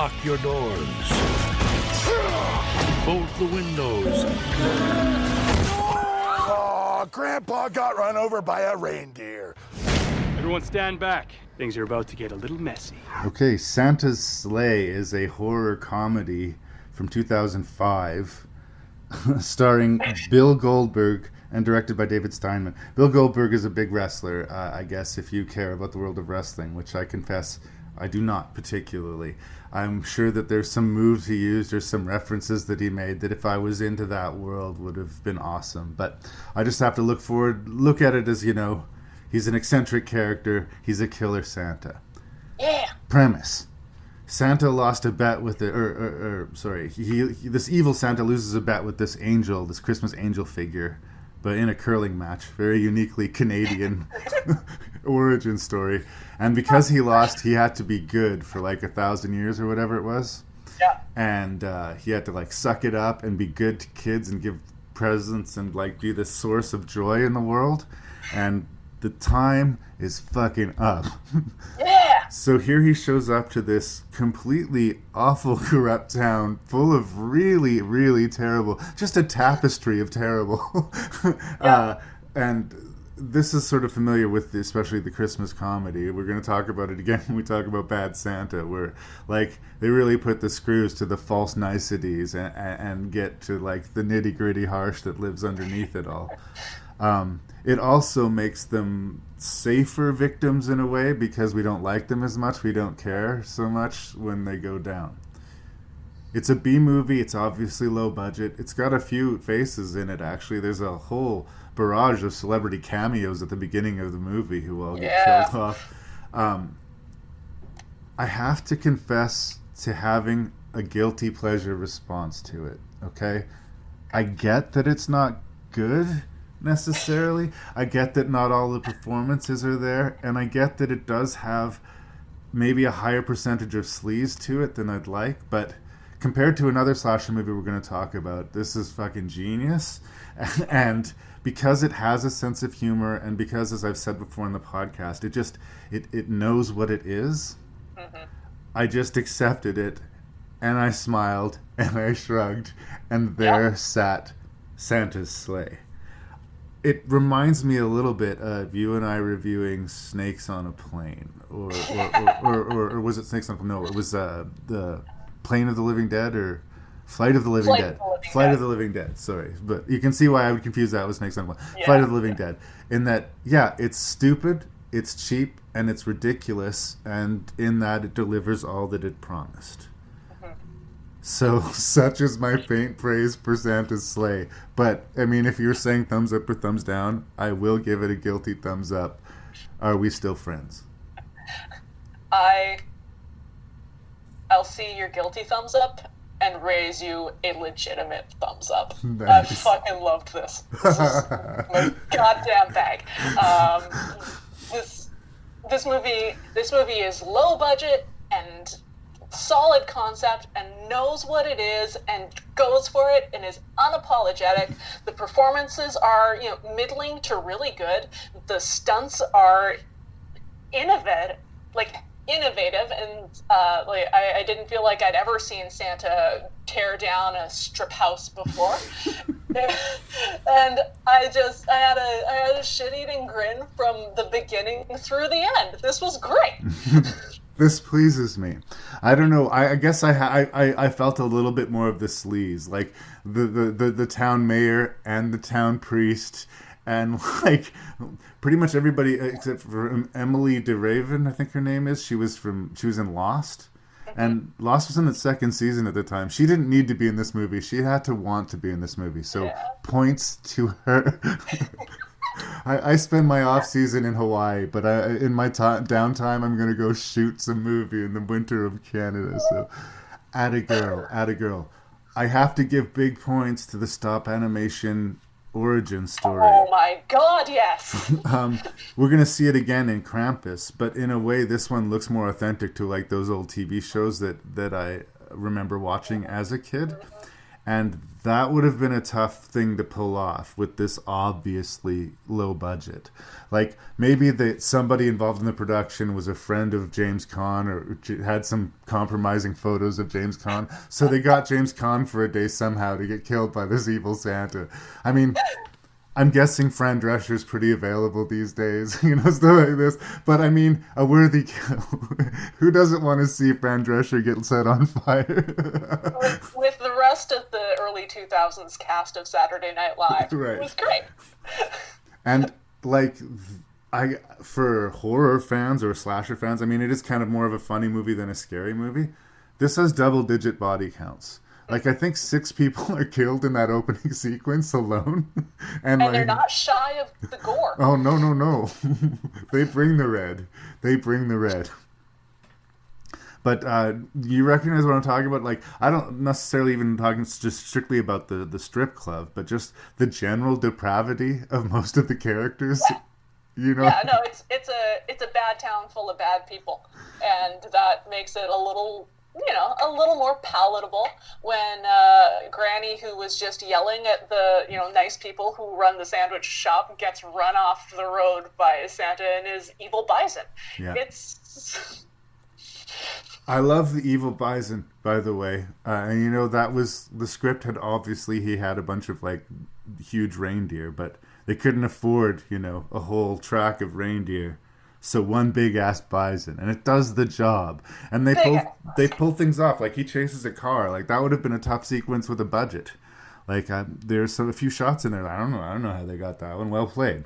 lock your doors. Bolt the windows. Oh, Grandpa got run over by a reindeer. Everyone stand back. Things are about to get a little messy. Okay, Santa's Sleigh is a horror comedy from 2005 starring Bill Goldberg and directed by David Steinman. Bill Goldberg is a big wrestler, I guess, if you care about the world of wrestling, which I confess I do not particularly. I'm sure that there's some moves he used or some references that he made that if I was into that world would have been awesome. But I just have to look at it as, he's an eccentric character. He's a killer Santa. Yeah. Premise. Santa lost a bet with this evil Santa loses a bet with this angel, this Christmas angel figure, but in a curling match. Very uniquely Canadian origin story. And because he lost, he had to be good for like 1,000 years or whatever it was. Yeah. And he had to like suck it up and be good to kids and give presents and like be the source of joy in the world. And the time is fucking up. Yeah. So here he shows up to this completely awful, corrupt town full of really, really terrible, just a tapestry of terrible. And this is sort of familiar with especially the Christmas comedy. We're going to talk about it again when we talk about Bad Santa, where like they really put the screws to the false niceties and get to like the nitty gritty harsh that lives underneath it all. It also makes them safer victims in a way because we don't like them as much. We don't care so much when they go down. It's a B movie. It's obviously low budget. It's got a few faces in it, actually. There's a whole barrage of celebrity cameos at the beginning of the movie who all get killed off. I have to confess to having a guilty pleasure response to it, okay? I get that it's not good necessarily. I get that not all the performances are there, and I get that it does have maybe a higher percentage of sleaze to it than I'd like, but compared to another slasher movie we're going to talk about, this is fucking genius. And because it has a sense of humor, and because, as I've said before in the podcast, it knows what it is, I just accepted it, and I smiled, and I shrugged, and there sat Santa's Sleigh. It reminds me a little bit of you and I reviewing Snakes on a Plane, or was it Snakes on a Plane? No, it was the Plane of the Living Dead, or Flight of the Living Flight Dead. of the Living Flight Dead. of the Living Dead. Sorry, but you can see why I would confuse that with Snakes on a Plane. Yeah. Flight of the Living Dead. In that, yeah, it's stupid, it's cheap, and it's ridiculous, and in that it delivers all that it promised. So, such is my faint praise for Santa's sleigh. But, I mean, if you're saying thumbs up or thumbs down, I will give it a guilty thumbs up. Are we still friends? I'll see your guilty thumbs up and raise you a legitimate thumbs up. Nice. I fucking loved this. This is my goddamn bag. This movie is low budget and solid concept and knows what it is and goes for it and is unapologetic. The performances are, middling to really good. The stunts are innovative, and I didn't feel like I'd ever seen Santa tear down a strip house before. And I had a shit-eating grin from the beginning through the end. This was great. This pleases me. I don't know. I guess I felt a little bit more of the sleaze, like the town mayor and the town priest, and like pretty much everybody except for Emily DeRaven, I think her name is. She was in Lost, and Lost was in its second season at the time. She didn't need to be in this movie. She had to want to be in this movie. So points to her. I spend my off season in Hawaii, but in my downtime, I'm gonna go shoot some movie in the winter of Canada. So, atta girl. I have to give big points to the stop animation origin story. Oh my god, yes. We're gonna see it again in Krampus, but in a way, this one looks more authentic to like those old TV shows that I remember watching as a kid. And that would have been a tough thing to pull off with this obviously low budget. Like maybe somebody involved in the production was a friend of James Caan or had some compromising photos of James Caan. So they got James Caan for a day somehow to get killed by this evil Santa. I mean, I'm guessing Fran Drescher's pretty available these days, stuff like this. But I mean, a worthy kill. Who doesn't want to see Fran Drescher get set on fire? with the rest of the early 2000s cast of Saturday Night Live. Right. It was great. And like, for horror fans or slasher fans, I mean, it is kind of more of a funny movie than a scary movie. This has double-digit body counts. Like, I think 6 people are killed in that opening sequence alone. And they're not shy of the gore. Oh, no. They bring the red. But you recognize what I'm talking about? Like, I don't necessarily even talking just strictly about the strip club, but just the general depravity of most of the characters. Yeah, no, it's a bad town full of bad people. And that makes it a little more palatable when Granny, who was just yelling at the, nice people who run the sandwich shop, gets run off the road by Santa and his evil bison. Yeah. I love the evil bison, by the way. And that was the script he had a bunch of like huge reindeer, but they couldn't afford, a whole track of reindeer. So one big ass bison, and it does the job. And they pull things off. Like he chases a car. Like that would have been a tough sequence with a budget. Like there's a few shots in there. I don't know how they got that one. Well played.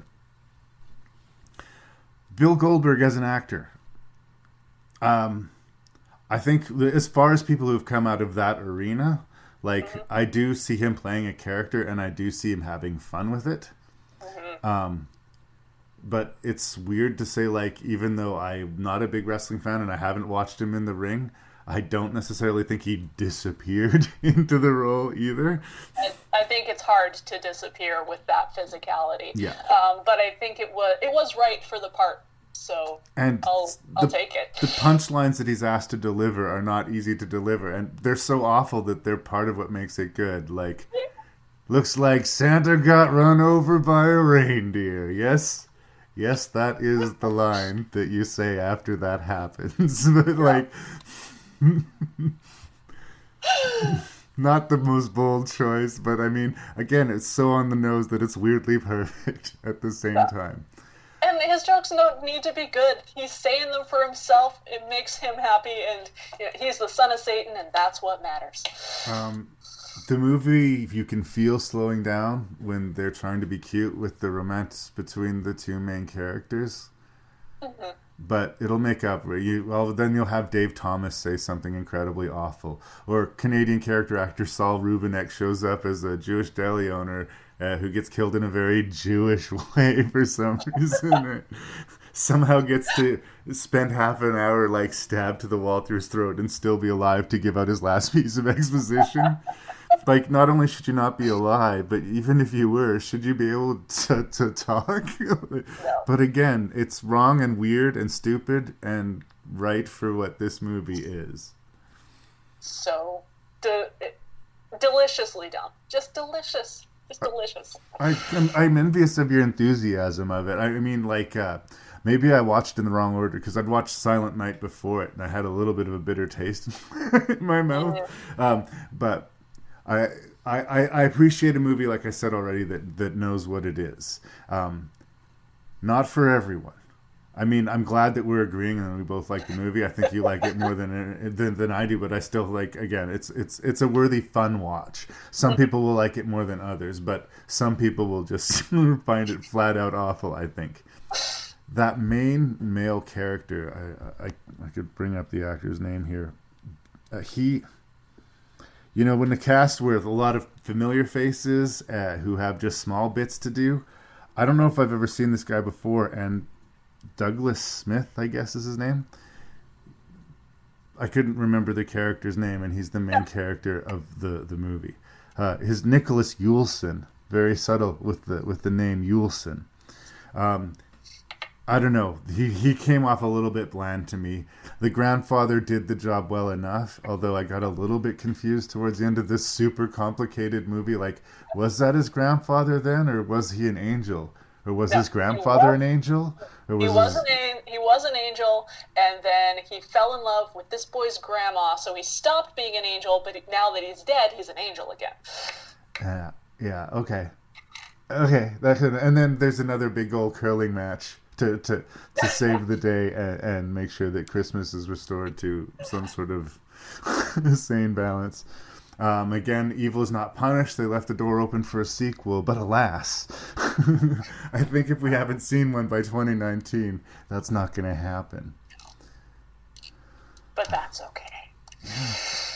Bill Goldberg as an actor. I think as far as people who've come out of that arena, like I do see him playing a character, and I do see him having fun with it. But it's weird to say, like, even though I'm not a big wrestling fan and I haven't watched him in the ring, I don't necessarily think he disappeared into the role either. I think it's hard to disappear with that physicality. Yeah. But I think it was right for the part. So I'll take it. The punchlines that he's asked to deliver are not easy to deliver, and they're so awful that they're part of what makes it good. Like, looks like Santa got run over by a reindeer. Yes, that is the line that you say after that happens. But like, not the most bold choice, but I mean, again, it's so on the nose that it's weirdly perfect at the same time. And his jokes don't need to be good. He's saying them for himself. It makes him happy, and he's the son of Satan, and that's what matters. The movie, you can feel slowing down when they're trying to be cute with the romance between the two main characters. Mm-hmm. But it'll make up. Then you'll have Dave Thomas say something incredibly awful. Or Canadian character actor Saul Rubinek shows up as a Jewish deli owner who gets killed in a very Jewish way for some reason. Somehow gets to spend half an hour like stabbed to the wall through his throat and still be alive to give out his last piece of exposition. Like, not only should you not be alive, but even if you were, should you be able to talk? But again, it's wrong and weird and stupid and right for what this movie is. So, deliciously done. Just delicious. Just delicious. I'm envious of your enthusiasm of it. I mean, like, maybe I watched in the wrong order because I'd watched Silent Night before it, and I had a little bit of a bitter taste in my mouth. But I appreciate a movie, like I said already, that knows what it is. Not for everyone. I mean, I'm glad that we're agreeing and we both like the movie. I think you like it more than I do, but I still like. Again, it's a worthy, fun watch. Some people will like it more than others, but some people will just find it flat out awful, I think. That main male character, I could bring up the actor's name here. When the cast with a lot of familiar faces who have just small bits to do, I don't know if I've ever seen this guy before, and Douglas Smith, I guess is his name. I couldn't remember the character's name, and he's the main character of the movie. His Nicholas Yulson, very subtle with the name Yulson. I don't know. He came off a little bit bland to me. The grandfather did the job well enough, although I got a little bit confused towards the end of this super complicated movie. Like, was that his grandfather then, or was he an angel? Or was his grandfather an angel? Or he was an angel, and then he fell in love with this boy's grandma, so he stopped being an angel, but now that he's dead, he's an angel again. Yeah, okay. And then there's another big old curling match to save the day and make sure that Christmas is restored to some sort of sane balance. Again, evil is not punished. They left the door open for a sequel, but alas, I think if we haven't seen one by 2019, that's not going to happen. But that's okay.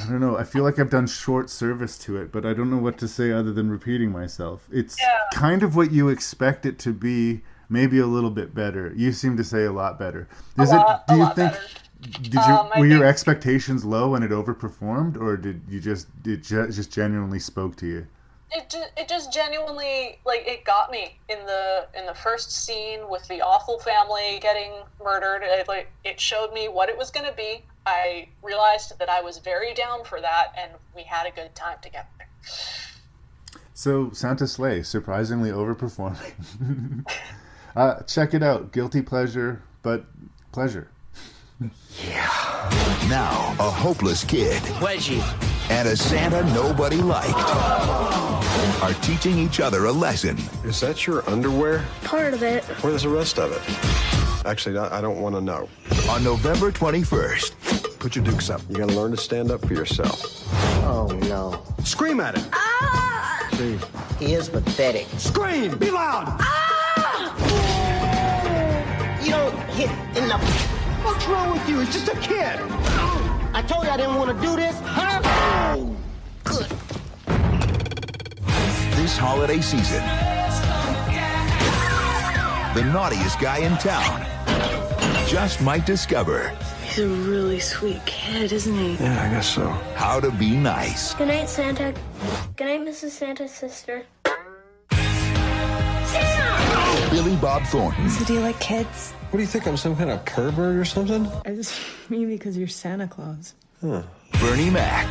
I don't know. I feel like I've done short service to it, but I don't know what to say other than repeating myself. It's kind of what you expect it to be, maybe a little bit better. You seem to say a lot better. Do you think? Were your expectations low and it overperformed, or did you just genuinely spoke to you? It just genuinely, like, it got me in the first scene with the awful family getting murdered. It showed me what it was going to be. I realized that I was very down for that, and we had a good time together. So Santa Slay, surprisingly overperforming. Check it out. Guilty pleasure, but pleasure. Yeah. Now, a hopeless kid Wedgie and a Santa nobody liked are teaching each other a lesson. Is that your underwear? Part of it. Where's the rest of it? Actually, I don't want to know. On November 21st. Put your dukes up. You gotta learn to stand up for yourself. Oh, no. Scream at him. Ah! See. He is pathetic. Scream! Be loud! Ah! You don't hit in the... What's wrong with you? He's just a kid. I told you I didn't want to do this, huh? Oh, good. This holiday season, the naughtiest guy in town just might discover... He's a really sweet kid, isn't he? Yeah, I guess so. How to be nice. Good night, Santa. Good night, Mrs. Santa's sister. Santa! Billy Bob Thornton. So do you like kids? What do you think, I'm some kind of pervert or something? I just mean because you're Santa Claus. Huh. Bernie Mac.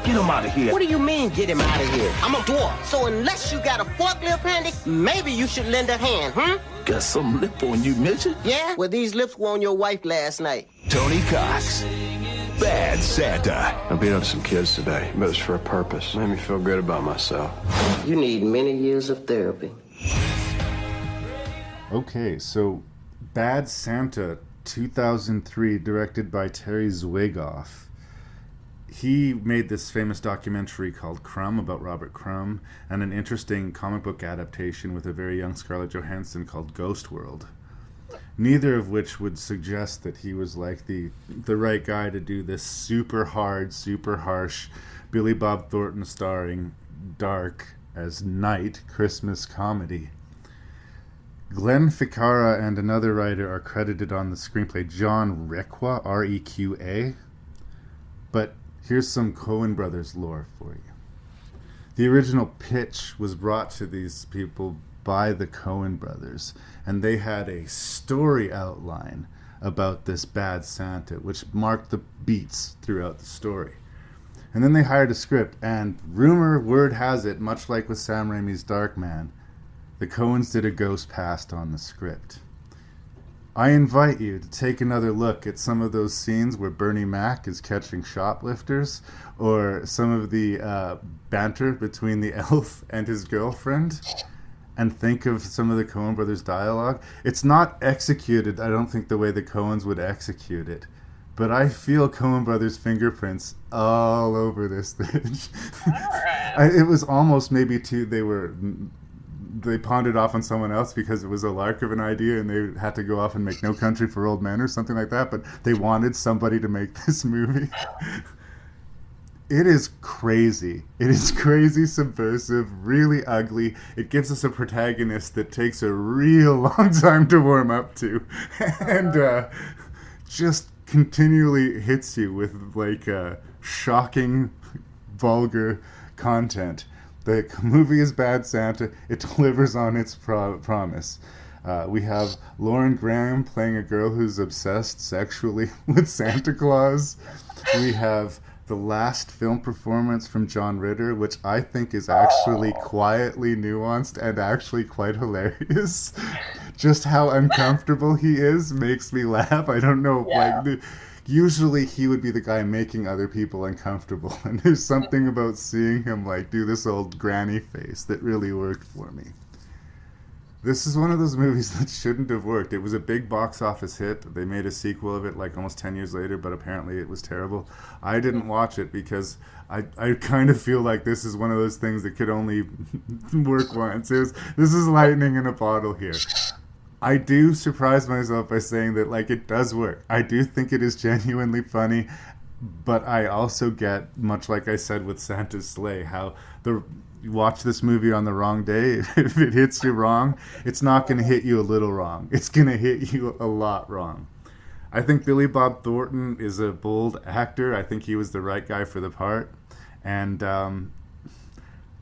Get him out of here. What do you mean, get him out of here? I'm a dwarf, so unless you got a forklift handy, maybe you should lend a hand, Got some lip on you, midget? Yeah? Well, these lips were on your wife last night. Tony Cox. Bad Santa. I beat up some kids today, but it's for a purpose. Made me feel good about myself. You need many years of therapy. Okay, so Bad Santa 2003, directed by Terry Zwigoff. he made this famous documentary called Crumb about Robert Crumb, and an interesting comic book adaptation with a very young Scarlett Johansson called Ghost World. Neither of which would suggest that he was like the right guy to do this super hard, super harsh Billy Bob Thornton starring dark as night Christmas comedy. Glenn Ficarra and another writer are credited on the screenplay, John Requa, R-E-Q-A. But here's some Coen Brothers lore for you. The original pitch was brought to these people by the Coen Brothers, and they had a story outline about this bad Santa, which marked the beats throughout the story. And then they hired a script, and word has it, much like with Sam Raimi's Darkman, the Coens did a ghost pass on the script. I invite you to take another look at some of those scenes where Bernie Mac is catching shoplifters, or some of the banter between the elf and his girlfriend, and think of some of the Coen Brothers dialogue. It's not executed, I don't think, the way the Coens would execute it, but I feel Coen Brothers' fingerprints all over this thing. It was almost maybe they pawned it off on someone else because it was a lark of an idea and they had to go off and make No Country for Old Men or something like that, but they wanted somebody to make this movie. It is crazy. It is crazy, subversive, really ugly. It gives us a protagonist that takes a real long time to warm up to, and just continually hits you with like shocking, vulgar content. The movie is Bad Santa. It delivers on its promise. We have Lauren Graham playing a girl who's obsessed sexually with Santa Claus. We have the last film performance from John Ritter, which I think is actually quietly nuanced and actually quite hilarious. Just how uncomfortable he is makes me laugh. I don't know, usually he would be the guy making other people uncomfortable, and there's something about seeing him like do this old granny face that really worked for me. This is one of those movies that shouldn't have worked. It was a big box office hit. They made a sequel of it like almost 10 years later, but apparently it was terrible. I didn't watch it because I kind of feel like this is one of those things that could only work once. This is lightning in a bottle here. I do surprise myself by saying that like it does work. I do think it is genuinely funny, but I also get, much like I said with Santa's Sleigh, how you watch this movie on the wrong day, if it hits you wrong, it's not going to hit you a little wrong. It's going to hit you a lot wrong. I think Billy Bob Thornton is a bold actor. I think he was the right guy for the part. And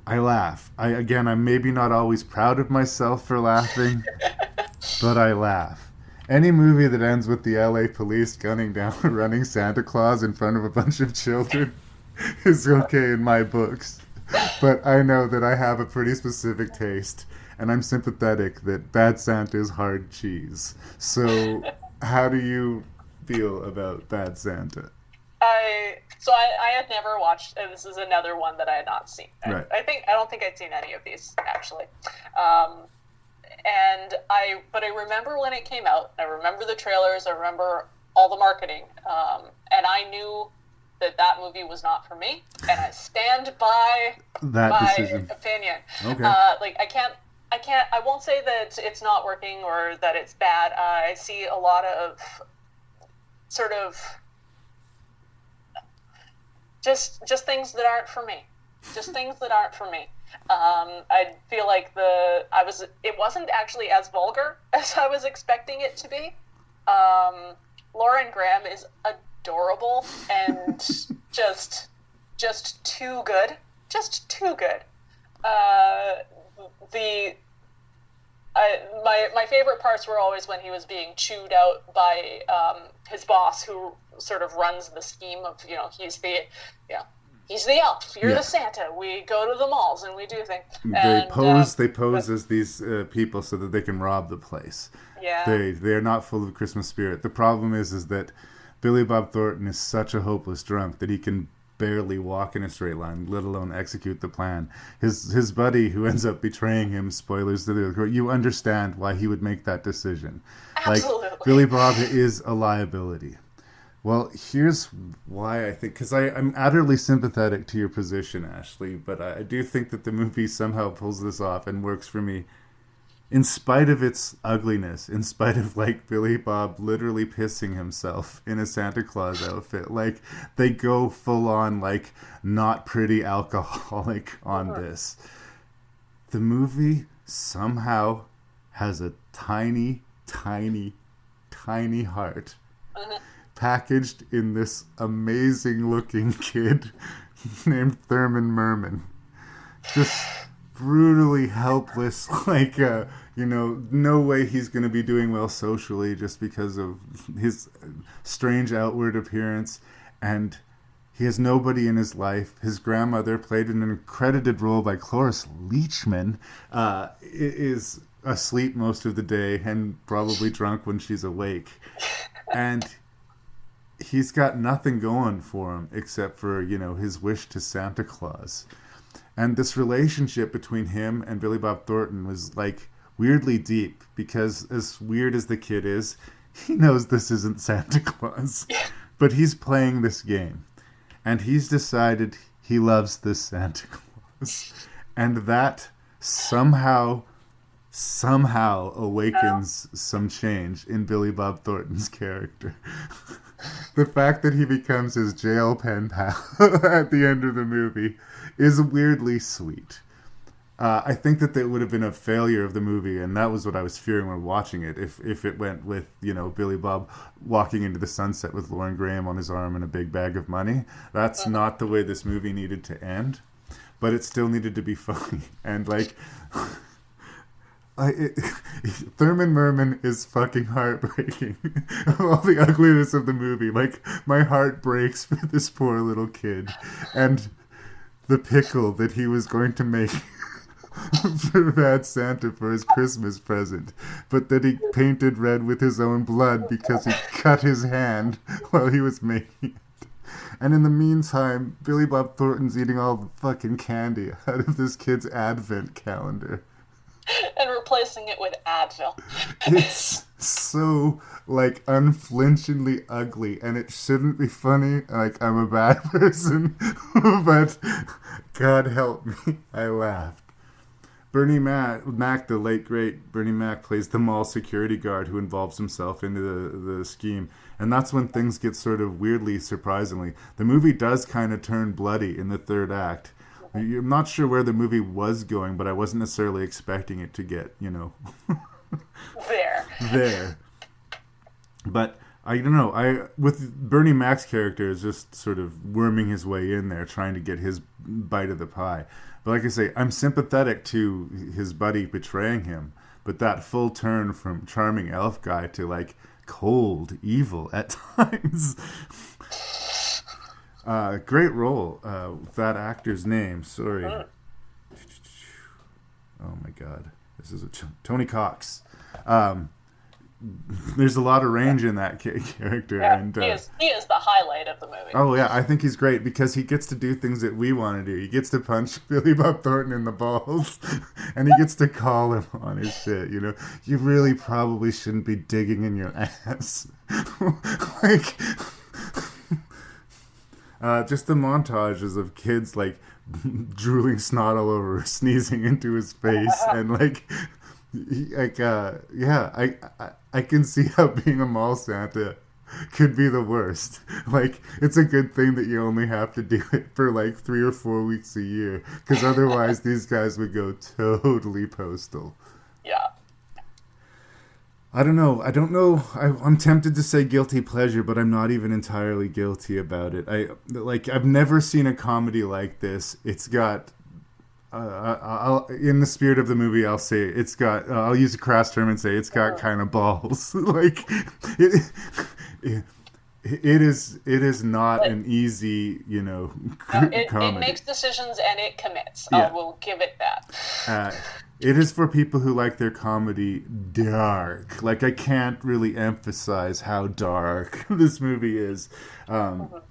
I laugh. I'm maybe not always proud of myself for laughing, but I laugh. Any movie that ends with the LA police gunning down a running Santa Claus in front of a bunch of children is okay in my books. But I know that I have a pretty specific taste, and I'm sympathetic that Bad Santa is hard cheese. So how do you feel about Bad Santa? I had never watched. This is another one that I had not seen. Right. I don't think I'd seen any of these actually. But I remember when it came out. I remember the trailers. I remember all the marketing, and I knew that movie was not for me, and I stand by my opinion. Okay. I won't say that it's not working or that it's bad. I see a lot of sort of just things that aren't for me. Just things that aren't for me. I feel like it wasn't actually as vulgar as I was expecting it to be. Lauren Graham is adorable and just too good. Just too good. My favorite parts were always when he was being chewed out by his boss, who sort of runs the scheme of, he's the elf, you're the Santa, we go to the malls and we do things. They pose as these people so that they can rob the place. Yeah. They're not full of Christmas spirit. The problem is that Billy Bob Thornton is such a hopeless drunk that he can barely walk in a straight line, let alone execute the plan. His buddy, who ends up betraying him, spoilers to the you understand why he would make that decision. Absolutely. Like, Billy Bob is a liability. Well, here's why I think, because I'm utterly sympathetic to your position, Ashley, but I do think that the movie somehow pulls this off and works for me in spite of its ugliness, in spite of, like, Billy Bob literally pissing himself in a Santa Claus outfit. Like, they go full on, like, not pretty alcoholic on this. The movie somehow has a tiny, tiny, tiny heart packaged in this amazing looking kid named Thurman Merman. Just brutally helpless, like, no way he's going to be doing well socially just because of his strange outward appearance, and he has nobody in his life. His grandmother, played in an accredited role by Cloris Leachman, is asleep most of the day and probably drunk when she's awake. And he's got nothing going for him except for, his wish to Santa Claus. And this relationship between him and Billy Bob Thornton was, like, weirdly deep, because as weird as the kid is, he knows this isn't Santa Claus. But he's playing this game. And he's decided he loves this Santa Claus. And that somehow awakens some change in Billy Bob Thornton's character. The fact that he becomes his jail pen pal at the end of the movie is weirdly sweet. I think that would have been a failure of the movie, and that was what I was fearing when watching it, if it went with, Billy Bob walking into the sunset with Lauren Graham on his arm and a big bag of money. That's not the way this movie needed to end, but it still needed to be funny. And, like, Thurman Merman is fucking heartbreaking. All the ugliness of the movie. Like, my heart breaks for this poor little kid. And the pickle that he was going to make for Bad Santa for his Christmas present, but that he painted red with his own blood because he cut his hand while he was making it. And in the meantime, Billy Bob Thornton's eating all the fucking candy out of this kid's advent calendar. And replacing it with Advil. It's so, like, unflinchingly ugly, and it shouldn't be funny. Like, I'm a bad person, but God help me, I laughed. Bernie Mac, the late great Bernie Mac, plays the mall security guard who involves himself into the scheme. And that's when things get sort of weirdly, surprisingly. The movie does kind of turn bloody in the third act. I'm not sure where the movie was going, but I wasn't necessarily expecting it to get, there. But I don't know. With Bernie Mac's character is just sort of worming his way in there, trying to get his bite of the pie. But like I say, I'm sympathetic to his buddy betraying him. But that full turn from charming elf guy to, like, cold, evil at times. Great role. That actor's name, sorry. Oh my God. This is Tony Cox. There's a lot of range in that character. Yeah, and he is the highlight of the movie. Oh yeah, I think he's great because he gets to do things that we want to do. He gets to punch Billy Bob Thornton in the balls, and he gets to call him on his shit. You really probably shouldn't be digging in your ass. Like, just the montages of kids, like, drooling snot all over, sneezing into his face, and, like, I can see how being a mall Santa could be the worst. Like, it's a good thing that you only have to do it for, like, 3 or 4 weeks a year, because otherwise these guys would go totally postal. Yeah. I don't know. I'm tempted to say guilty pleasure, but I'm not even entirely guilty about it. I've never seen a comedy like this. It's got, in the spirit of the movie, I'll say it's got. I'll use a crass term and say it's got kind of balls. Like, it is not an easy, comedy. It makes decisions and it commits. Yeah. I will give it that. It is for people who like their comedy dark. Like, I can't really emphasize how dark this movie is. But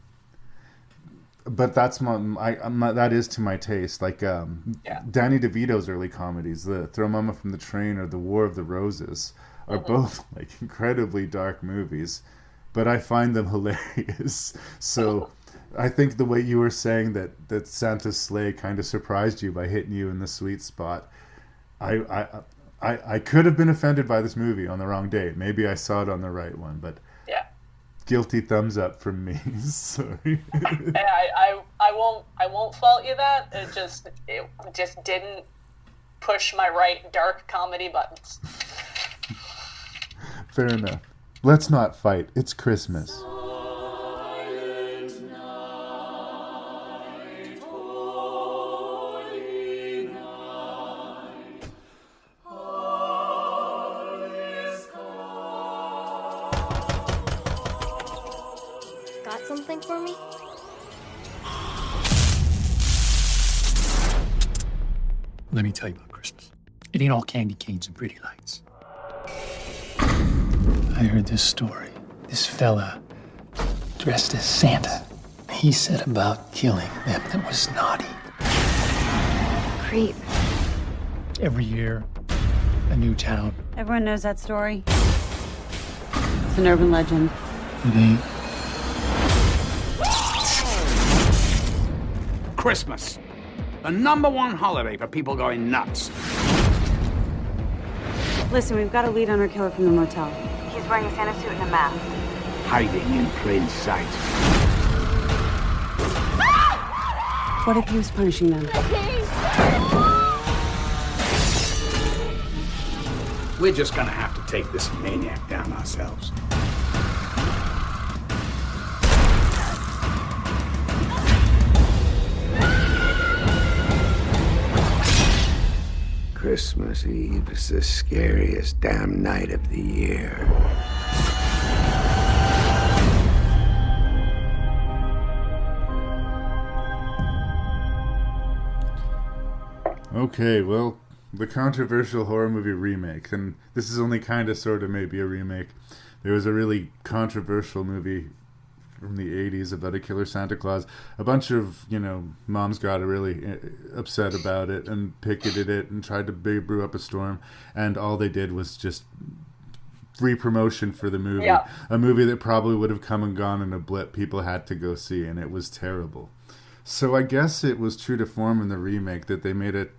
that's that is to my taste. Like, Danny DeVito's early comedies, the Throw Mama from the Train or The War of the Roses, are both, like, incredibly dark movies. but I find them hilarious. So I think the way you were saying that Santa's sleigh kind of surprised you by hitting you in the sweet spot, I could have been offended by this movie on the wrong day. Maybe I saw it on the right one, but yeah, guilty thumbs up from me. Sorry. I won't fault you that. It just didn't push my right dark comedy buttons. Fair enough. Let's not fight. It's Christmas. Got something for me? Let me tell you about Christmas. It ain't all candy canes and pretty lights. I heard this story. This fella dressed as Santa. He said about killing them that was naughty. Creep. Every year, a new town. Everyone knows that story. It's an urban legend. It ain't. Christmas. The #1 holiday for people going nuts. Listen, we've got a lead on our killer from the motel. He's wearing a Santa suit and a mask. Hiding in plain sight. What if he was punishing them? We're just gonna have to take this maniac down ourselves. Christmas Eve is the scariest damn night of the year. Okay, well, the controversial horror movie remake, and this is only kind of sort of maybe a remake. There was a really controversial movie from the 80s about a killer Santa Claus. A bunch of, moms got really upset about it and picketed it and tried to brew up a storm, and all they did was just free promotion for the movie. Yeah. A movie that probably would have come and gone in a blip. People had to go see, and it was terrible. So I guess it was true to form in the remake that they made it,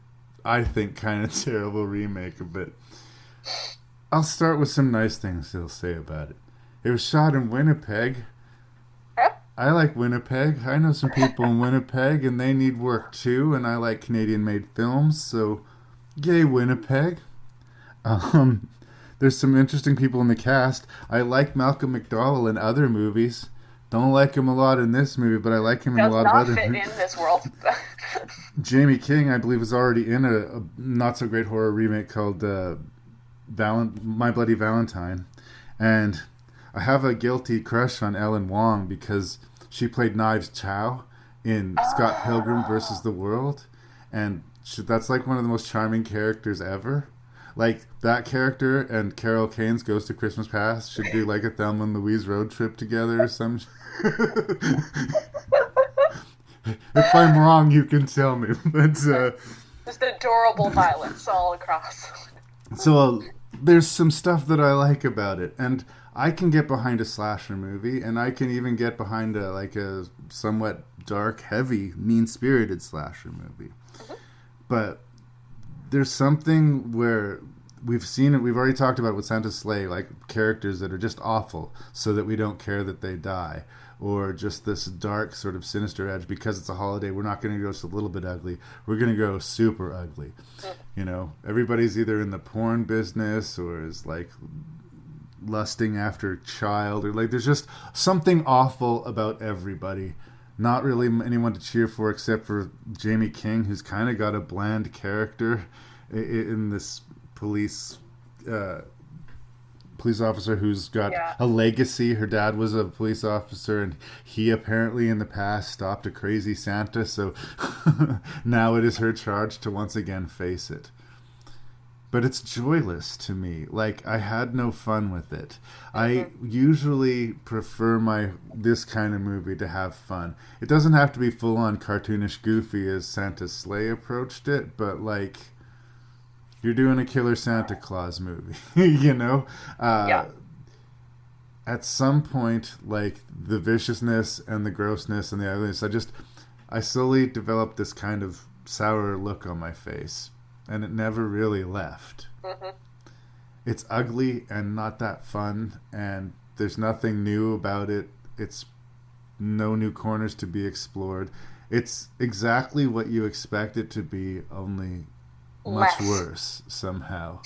I think, kind of terrible remake, but I'll start with some nice things they'll say about it. It was shot in Winnipeg. I like Winnipeg. I know some people in Winnipeg, and they need work too, and I like Canadian-made films, so yay, Winnipeg. There's some interesting people in the cast. I like Malcolm McDowell in other movies. Don't like him a lot in this movie, but I like him in a lot of other movies. Does not fit in this world. Jamie King, I believe, was already in a not-so-great horror remake called My Bloody Valentine, and I have a guilty crush on Ellen Wong because she played Knives Chow in Scott Pilgrim versus the World, and that's like one of the most charming characters ever. Like, that character and Carol Kane's Ghost of Christmas Past should do like a Thelma and Louise road trip together or some If I'm wrong, you can tell me. But just adorable violence all across. So there's some stuff that I like about it, and I can get behind a slasher movie, and I can even get behind a somewhat dark, heavy, mean-spirited slasher movie. Mm-hmm. But there's something where we've seen it, we've already talked about with Santa's Sleigh, like characters that are just awful so that we don't care that they die, or just this dark sort of sinister edge. Because it's a holiday, we're not going to go just a little bit ugly, we're going to go super ugly. Everybody's either in the porn business or is like lusting after a child, or like there's just something awful about everybody. Not really anyone to cheer for except for Jamie King, who's kind of got a bland character in this police officer who's got a legacy. Her dad was a police officer, and he apparently in the past stopped a crazy Santa, so now it is her charge to once again face it. But it's joyless to me. Like, I had no fun with it. I usually prefer this kind of movie to have fun. It doesn't have to be full-on cartoonish goofy as Santa's Sleigh approached it, but like, you're doing a killer Santa Claus movie, at some point, like the viciousness and the grossness and the ugliness, I slowly developed this kind of sour look on my face, and it never really left. Mm-hmm. It's ugly and not that fun, and there's nothing new about it. It's no new corners to be explored. It's exactly what you expect it to be, only much worse somehow.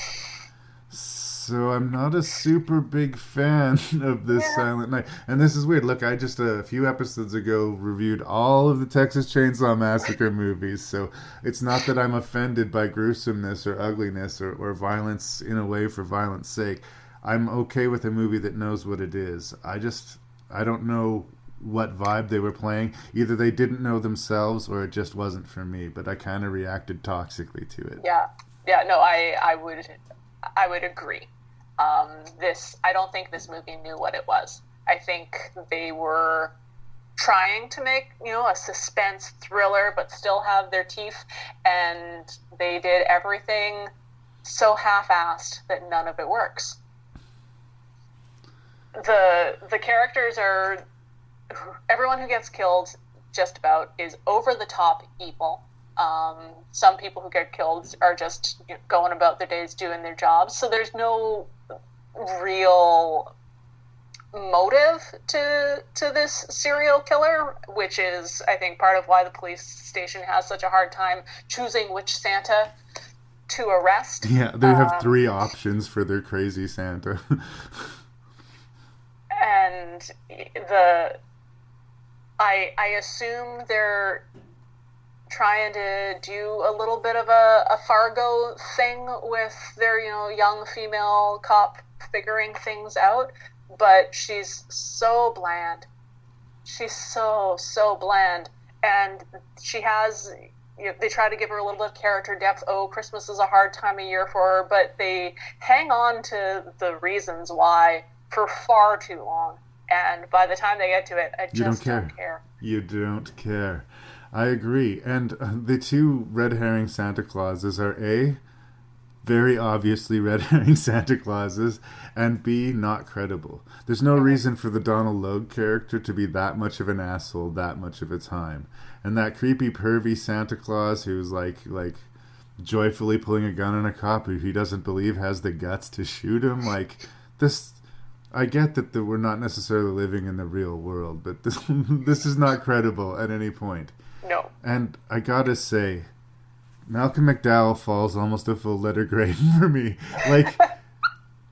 So I'm not a super big fan of this Silent Night. And this is weird. Look, I just a few episodes ago reviewed all of the Texas Chainsaw Massacre movies. So it's not that I'm offended by gruesomeness or ugliness or violence in a way for violence sake. I'm okay with a movie that knows what it is. I don't know what vibe they were playing. Either they didn't know themselves or it just wasn't for me. But I kind of reacted toxically to it. Yeah. No, I would agree. I don't think this movie knew what it was. I think they were trying to make, a suspense thriller, but still have their teeth, and they did everything so half-assed that none of it works. The characters are, everyone who gets killed just about is over the top evil. Some people who get killed are just going about their days doing their jobs. So there's no real motive to this serial killer, which is, I think, part of why the police station has such a hard time choosing which Santa to arrest. Yeah, they have 3 options for their crazy Santa. And I assume they're trying to do a little bit of a Fargo thing with their, young female cop figuring things out, but she's so bland. She's so bland. And she has, they try to give her a little bit of character depth. Oh, Christmas is a hard time of year for her, but they hang on to the reasons why for far too long. And by the time they get to it, I just don't care. You don't care. I agree. And the 2 red herring Santa Clauses are A, very obviously red herring Santa Clauses, and B, not credible. There's no reason for the Donald Logue character to be that much of an asshole that much of the time. And that creepy, pervy Santa Claus who's like joyfully pulling a gun on a cop who he doesn't believe has the guts to shoot him. This... I get that we're not necessarily living in the real world, but this is not credible at any point. No. And I gotta say, Malcolm McDowell falls almost a full letter grade for me.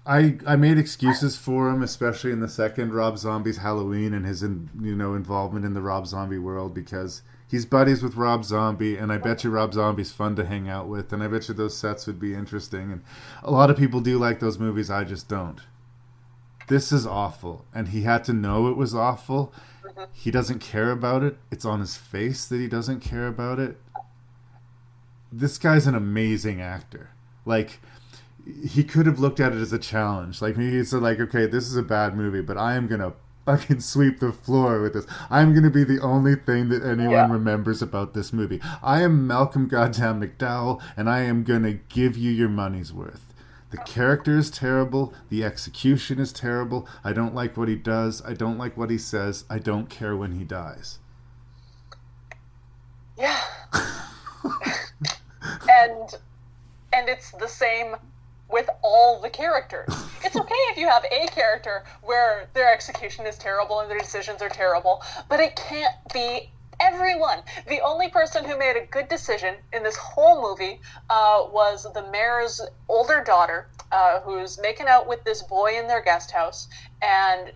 I made excuses for him, especially in the second Rob Zombie's Halloween and his involvement in the Rob Zombie world, because he's buddies with Rob Zombie, and I bet you Rob Zombie's fun to hang out with, and I bet you those sets would be interesting. And a lot of people do like those movies, I just don't. This is awful, and he had to know it was awful. He doesn't care about it. It's on his face that he doesn't care about it. This guy's an amazing actor. He could have looked at it as a challenge. Maybe he said, okay, this is a bad movie, but I am going to fucking sweep the floor with this. I'm going to be the only thing that anyone remembers about this movie. I am Malcolm goddamn McDowell, and I am going to give you your money's worth. The character is terrible. The execution is terrible. I don't like what he does. I don't like what he says. I don't care when he dies. Yeah. and it's the same with all the characters. It's okay if you have a character where their execution is terrible and their decisions are terrible, but it can't be everyone. The only person who made a good decision in this whole movie was the mayor's older daughter, who's making out with this boy in their guest house and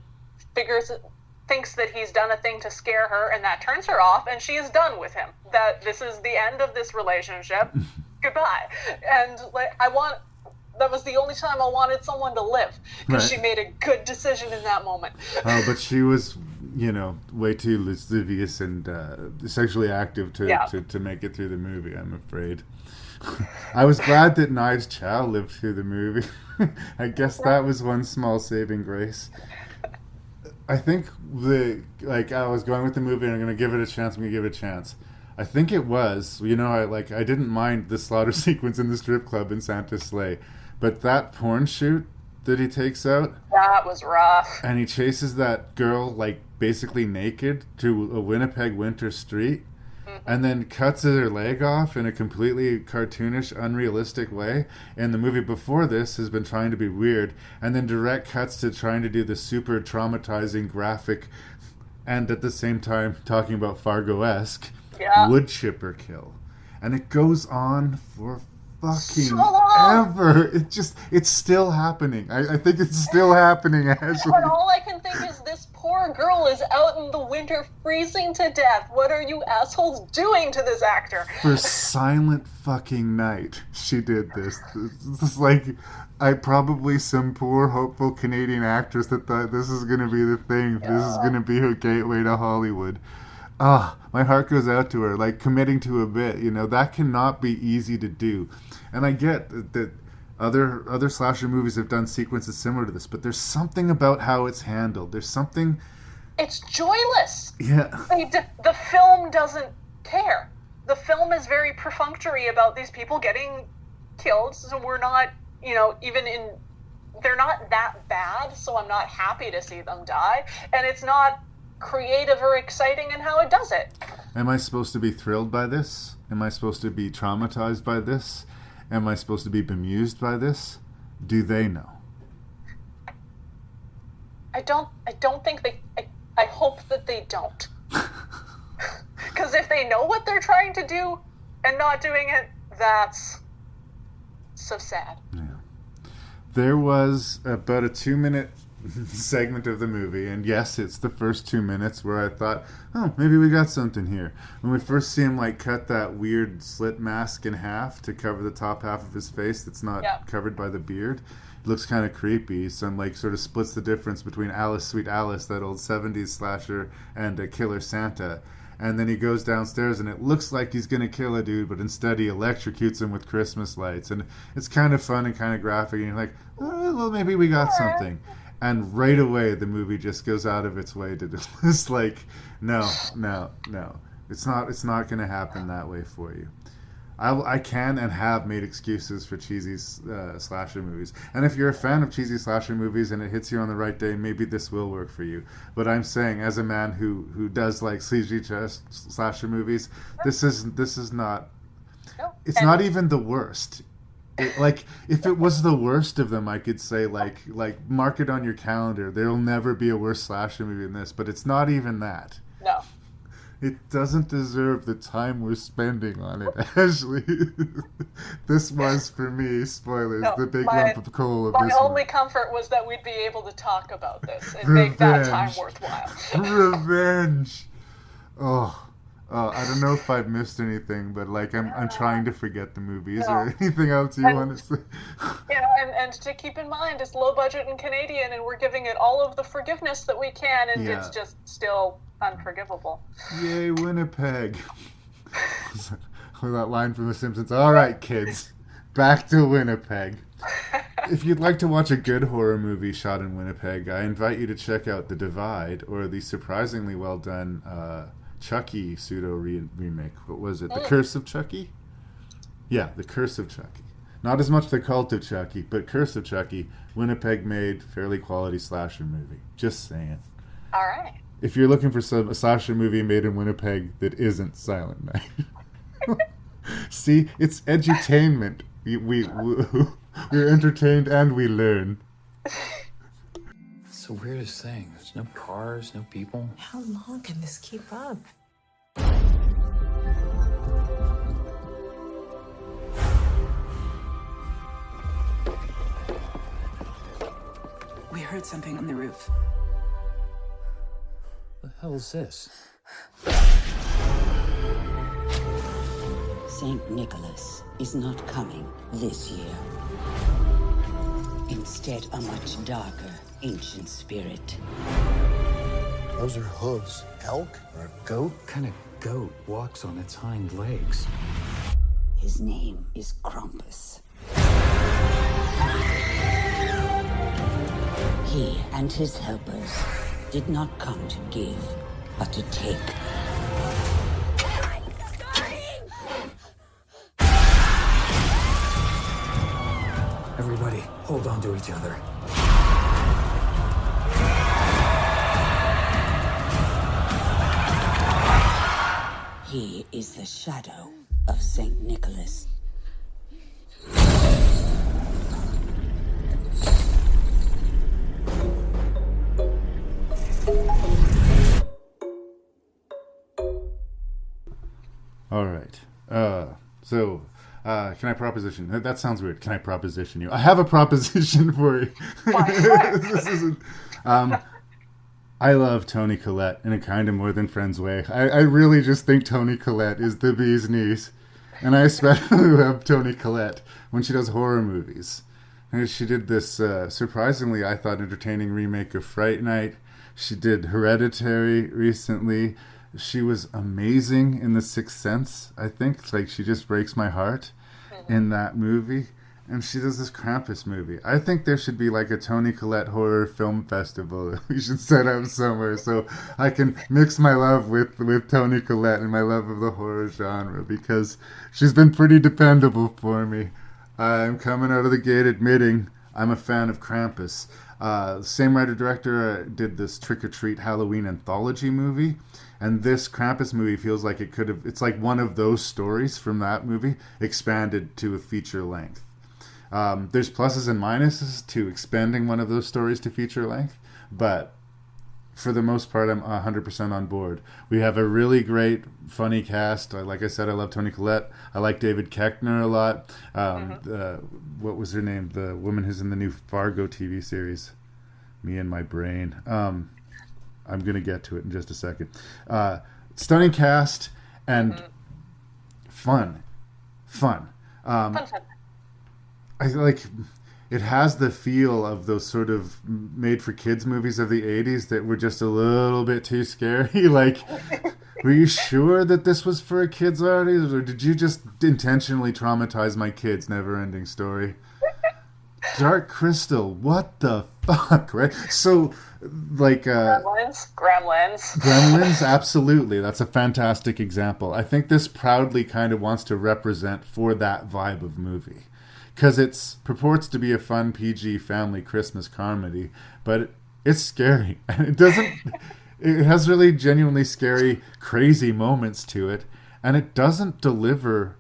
thinks that he's done a thing to scare her, and that turns her off, and she is done with him. That this is the end of this relationship. Goodbye. And that was the only time I wanted someone to live, because she made a good decision in that moment. Oh, but she was way too lascivious and sexually active to make it through the movie, I'm afraid. I was glad that Knives Chow lived through the movie. I guess that was one small saving grace. I think I was going with the movie and I'm going to give it a chance. I think it was, I didn't mind the slaughter sequence in the strip club in Santa's sleigh, but that porn shoot that he takes out, That was rough. And he chases that girl, like, basically naked to a Winnipeg winter street, and then cuts her leg off in a completely cartoonish, unrealistic way. And the movie before this has been trying to be weird, and then direct cuts to trying to do the super traumatizing, graphic, and at the same time talking about Fargo-esque wood chipper kill. And it goes on for fucking ever. It's still happening. I think it's still happening, Ashley. But all I can think is this poor girl is out in the winter freezing to death. What are you assholes doing to this actor? For Silent fucking Night, she did this. It's like, probably some poor hopeful Canadian actress that thought this is going to be the thing. Yeah. This is going to be her gateway to Hollywood. My heart goes out to her, like committing to a bit, that cannot be easy to do. And I get that other slasher movies have done sequences similar to this, but there's something about how it's handled. There's something... It's joyless. Yeah. The film doesn't care. The film is very perfunctory about these people getting killed, so we're not, they're not that bad, so I'm not happy to see them die, and it's not creative or exciting in how it does it. Am I supposed to be thrilled by this? Am I supposed to be traumatized by this? Am I supposed to be bemused by this? Do they know? I don't think they... I hope that they don't. Because if they know what they're trying to do and not doing it, that's so sad. Yeah. There was about a 2-minute segment of the movie, and yes, it's the first 2 minutes where I thought, maybe we got something here. When we first see him cut that weird slit mask in half to cover the top half of his face that's not covered by the beard, it looks kind of creepy. Some sort of splits the difference between Alice, Sweet Alice, that old 70s slasher, and Killer Santa. And then he goes downstairs and it looks like he's going to kill a dude, but instead he electrocutes him with Christmas lights. And it's kind of fun and kind of graphic, and you're like, well, maybe we got something. And right away, the movie just goes out of its way to just no. It's not going to happen that way for you. I can and have made excuses for cheesy slasher movies. And if you're a fan of cheesy slasher movies and it hits you on the right day, maybe this will work for you. But I'm saying, as a man who does like cheesy slasher movies, this is not... It's not even the worst. If it was the worst of them, I could say mark it on your calendar. There'll never be a worse slasher movie than this. But it's not even that. No. It doesn't deserve the time we're spending on it, Ashley. This was, for me, spoilers, the big lump of coal of this one. My only comfort was that we'd be able to talk about this and make that time worthwhile. Revenge. I don't know if I've missed anything, but I'm trying to forget the movies. Is there anything else you want to say? And to keep in mind, it's low budget and Canadian, and we're giving it all of the forgiveness that we can, and it's just still unforgivable. Yay, Winnipeg. Or that line from The Simpsons. All right, kids, back to Winnipeg. If you'd like to watch a good horror movie shot in Winnipeg, I invite you to check out The Divide, or the surprisingly well done Chucky remake. What was it? The Curse of Chucky? Yeah, The Curse of Chucky. Not as much The Cult of Chucky, but Curse of Chucky. Winnipeg made fairly quality slasher movie. Just saying. All right. If you're looking for a slasher movie made in Winnipeg that isn't Silent Night. See, it's edutainment. We're entertained and we learn. It's the weirdest thing. There's no cars, no people. How long can this keep up? We heard something on the roof. What the hell is this? St. Nicholas is not coming this year. Instead, a much darker, ancient spirit. Those are hooves. Elk or a goat? What kind of goat walks on its hind legs? His name is KRAMPUS. He and his helpers did not come to give, but to take. Everybody, hold on to each other. He is the shadow of Saint Nicholas. All right. Can I proposition? That sounds weird. Can I proposition you? I have a proposition for you. This isn't, I love Toni Collette in a kind of more than friends way. I really just think Toni Collette is the bee's knees. And I especially love Toni Collette when she does horror movies. And she did this surprisingly, I thought, entertaining remake of Fright Night. She did Hereditary recently. She was amazing in The Sixth Sense, I think. It's like she just breaks my heart in that movie. And she does this Krampus movie. I think there should be like a Toni Collette horror film festival we should set up somewhere so I can mix my love with Toni Collette and my love of the horror genre, because she's been pretty dependable for me. I'm coming out of the gate admitting I'm a fan of Krampus. Same writer-director did this Trick or Treat Halloween anthology movie. And this Krampus movie feels like it's like one of those stories from that movie expanded to a feature length. There's pluses and minuses to expanding one of those stories to feature length, but for the most part, I'm 100% on board. We have a really great, funny cast. Like I said, I love Toni Collette. I like David Koechner a lot. What was her name? The woman who's in the new Fargo TV series. Me and my brain. I'm going to get to it in just a second. Stunning cast and fun. I like it has the feel of those sort of made for kids movies of the 80s that were just a little bit too scary. Like, were you sure that this was for a kids audience, or did you just intentionally traumatize my kids? Never ending story. Dark Crystal, what the fuck, right? So, like... Gremlins, absolutely. That's a fantastic example. I think this proudly kind of wants to represent for that vibe of movie. Because it purports to be a fun PG family Christmas comedy, but it's scary. And it doesn't... It has really genuinely scary, crazy moments to it, and it doesn't deliver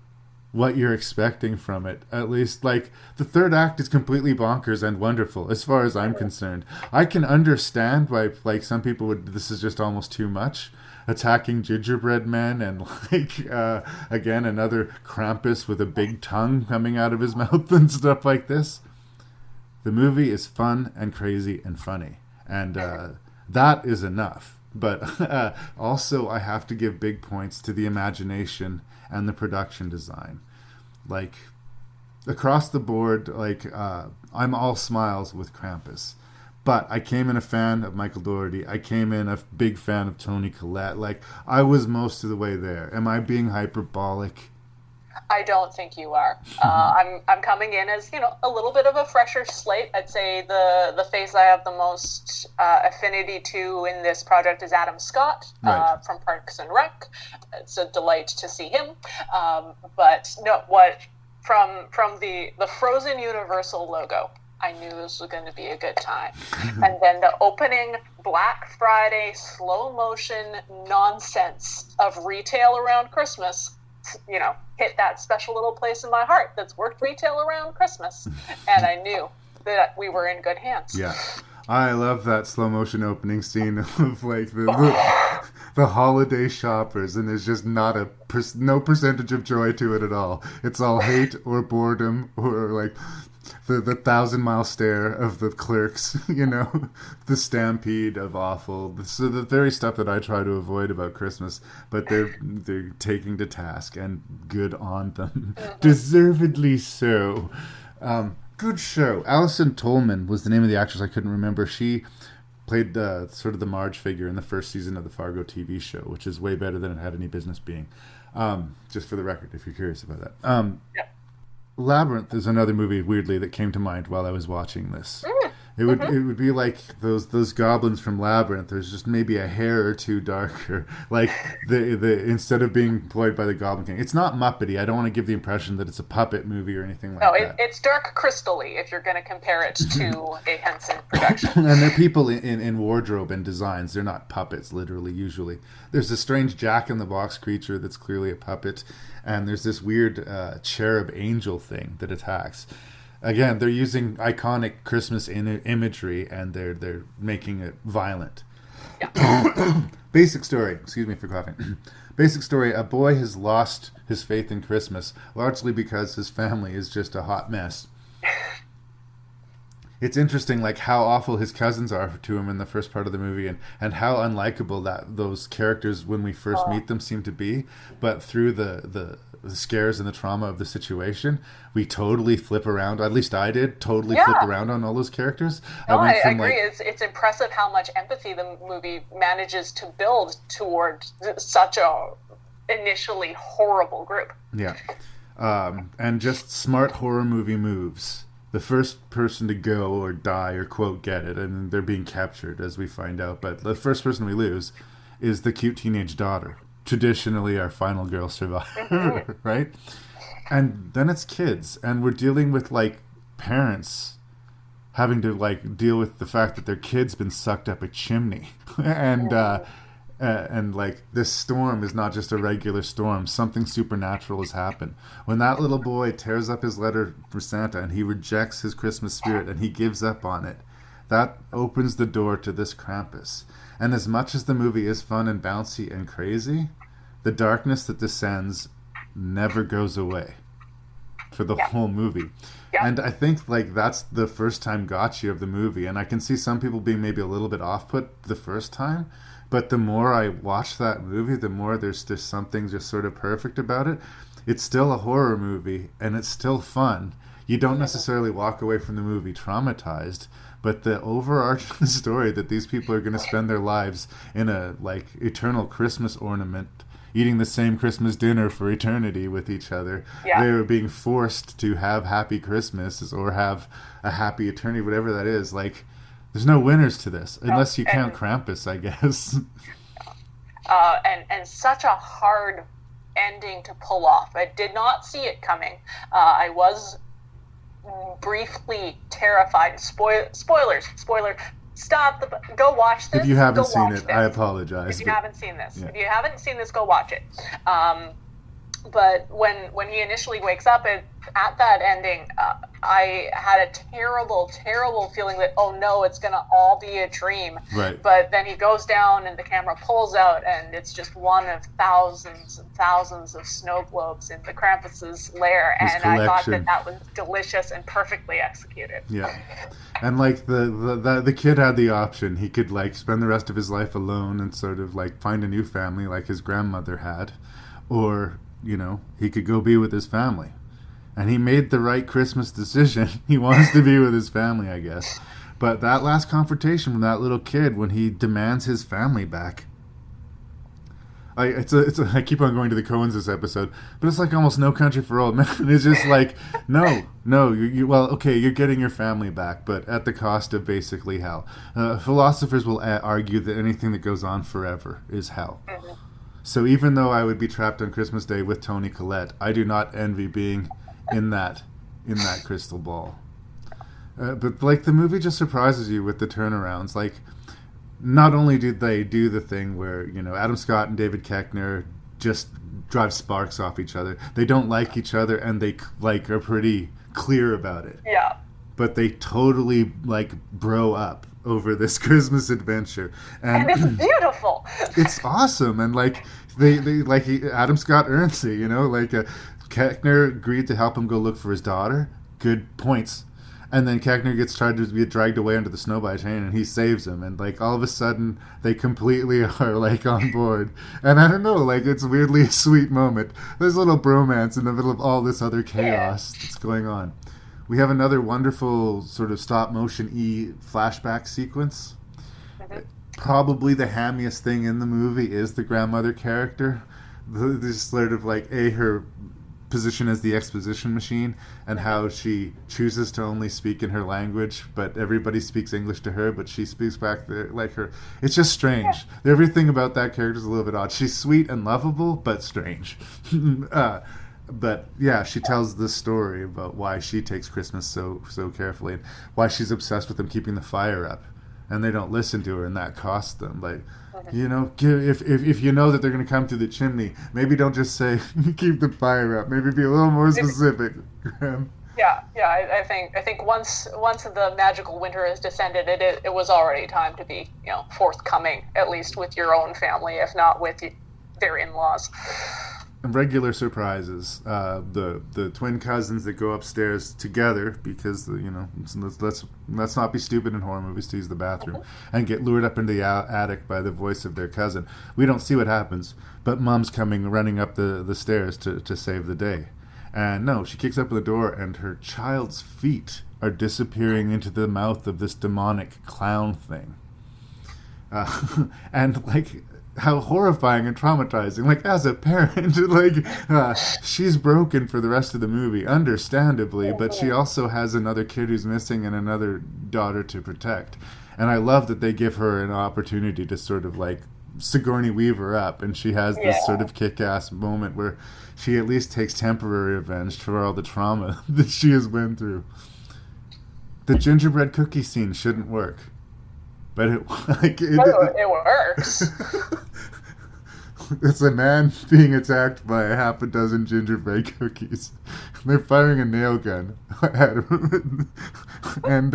what you're expecting from it. At least, like, the third act is completely bonkers and wonderful, as far as I'm concerned. I can understand why, like, some people would, this is just almost too much, attacking gingerbread men and, like, again, another Krampus with a big tongue coming out of his mouth and stuff like this. The movie is fun and crazy and funny, and that is enough. But also, I have to give big points to the imagination and the production design. Like, across the board, like, I'm all smiles with Krampus. But I came in a fan of Michael Dougherty. I came in a big fan of Toni Collette. Like, I was most of the way there. Am I being hyperbolic? I don't think you are. I'm coming in as, a little bit of a fresher slate. I'd say the face I have the most affinity to in this project is Adam Scott, right, from Parks and Rec. It's a delight to see him. But no, from the Frozen Universal logo, I knew this was going to be a good time. And then the opening Black Friday slow motion nonsense of retail around Christmas, hit that special little place in my heart that's worked retail around Christmas. And I knew that we were in good hands. Yeah. I love that slow motion opening scene of, like, the holiday shoppers, and there's just not no percentage of joy to it at all. It's all hate or boredom or, like, the 1,000-mile stare of the clerks, the stampede of awful. So the very stuff that I try to avoid about Christmas, but they're taking to task, and good on them. Deservedly so. Good show. Alison Tolman was the name of the actress. I couldn't remember. She played sort of the Marge figure in the first season of the Fargo TV show, which is way better than it had any business being. Just for the record, if you're curious about that. Yeah. Labyrinth is another movie, weirdly, that came to mind while I was watching this. It would be like those goblins from Labyrinth. There's just maybe a hair or two darker. Like the instead of being employed by the Goblin King. It's not Muppety. I don't want to give the impression that it's a puppet movie or anything like that. No, it's dark crystal-y if you're going to compare it to a Henson production. And they're people in wardrobe and designs. They're not puppets, literally, usually. There's a strange Jack-in-the-Box creature that's clearly a puppet. And there's this weird cherub angel thing that attacks. Again, they're using iconic Christmas imagery, and they're making it violent. Yeah. Basic story. Excuse me for coughing. Basic story. A boy has lost his faith in Christmas, largely because his family is just a hot mess. It's interesting, like, how awful his cousins are to him in the first part of the movie, and how unlikable that those characters, when we first meet them, seem to be. But through the scares and the trauma of the situation, we totally flip around. At least I did flip around on all those characters. No, I agree. It's impressive how much empathy the movie manages to build toward such a initially horrible group. Yeah. And just smart horror movie moves. The first person to go or die or, quote, get it, and they're being captured, as we find out. But the first person we lose is the cute teenage daughter. Traditionally, our final girl survivor, right? And then it's kids, and we're dealing with, like, parents having to, like, deal with the fact that their kid's been sucked up a chimney. And like, this storm is not just a regular storm. Something supernatural has happened. When that little boy tears up his letter for Santa and he rejects his Christmas spirit and he gives up on it, that opens the door to this Krampus. And as much as the movie is fun and bouncy and crazy, the darkness that descends never goes away for the whole movie. Yeah. And I think, like, that's the first time gotcha of the movie. And I can see some people being maybe a little bit off-put the first time. But the more I watch that movie, the more there's just something just sort of perfect about it. It's still a horror movie, and it's still fun. You don't necessarily walk away from the movie traumatized, but the overarching story that these people are going to spend their lives in a, like, eternal Christmas ornament, eating the same Christmas dinner for eternity with each other. Yeah. They're being forced to have happy Christmas or have a happy eternity, whatever that is. Like, there's no winners to this, unless you count Krampus, I guess. And such a hard ending to pull off. I did not see it coming. I was briefly terrified. Spoilers. Stop. Go watch this. If you haven't seen it, I apologize. If you haven't seen this. Yeah. If you haven't seen this, go watch it. But when he initially wakes up at that ending, I had a terrible feeling that, oh no, it's going to all be a dream. Right. But then he goes down and the camera pulls out and it's just one of thousands and thousands of snow globes in the Krampus's lair. And collection. I thought that was delicious and perfectly executed. Yeah. And like the kid had the option. He could, like, spend the rest of his life alone and sort of, like, find a new family like his grandmother had. Or, you know, he could go be with his family. And he made the right Christmas decision. He wants to be with his family, I guess. But that last confrontation from that little kid when he demands his family back. I keep on going to the Coens this episode, but it's like almost No Country for Old Men. It's just like, no, well, okay, you're getting your family back, but at the cost of basically hell. Philosophers will argue that anything that goes on forever is hell. So even though I would be trapped on Christmas Day with Toni Collette, I do not envy being in that crystal ball. But like, the movie just surprises you with the turnarounds. Like, not only did they do the thing where, you know, Adam Scott and David Koechner just drive sparks off each other. They don't like each other, and they, like, are pretty clear about it. Yeah. But they totally, like, bro up over this Christmas adventure, and it's beautiful. It's awesome, and like they like Adam Scott earns it, you know. Like Koechner agreed to help him go look for his daughter. Good points. And then Koechner gets tried to be dragged away under the snow by a chain, and he saves him. And like, all of a sudden, they completely are like on board. And I don't know, like, it's weirdly a sweet moment. There's a little bromance in the middle of all this other chaos that's going on. We have another wonderful sort of stop-motion-y flashback sequence. Mm-hmm. Probably the hammiest thing in the movie is the grandmother character. This sort of like, her position as the exposition machine, and how she chooses to only speak in her language, but everybody speaks English to her, but she speaks back like her. It's just strange. Everything about that character is a little bit odd. She's sweet and lovable, but strange. But yeah, she tells this story about why she takes Christmas so carefully, and why she's obsessed with them keeping the fire up, and they don't listen to her, and that costs them. Like, you know, if you know that they're going to come through the chimney, maybe don't just say keep the fire up. Maybe be a little more specific. Yeah. I think once the magical winter has descended, it was already time to be, you know, forthcoming, at least with your own family, if not with their in-laws. Regular surprises. The twin cousins that go upstairs together because you know, let's not be stupid in horror movies to use the bathroom, and get lured up into the attic by the voice of their cousin. We don't see what happens, but Mom's running up the stairs to save the day, and no, she kicks open the door and her child's feet are disappearing into the mouth of this demonic clown thing, and like. How horrifying and traumatizing. Like, as a parent, like, she's broken for the rest of the movie, understandably, but she also has another kid who's missing and another daughter to protect. And I love that they give her an opportunity to sort of, like, Sigourney Weaver up, and she has this sort of kick-ass moment where she at least takes temporary revenge for all the trauma that she has went through. The gingerbread cookie scene shouldn't work. But it works. It's a man being attacked by a half a dozen gingerbread cookies. They're firing a nail gun at him. And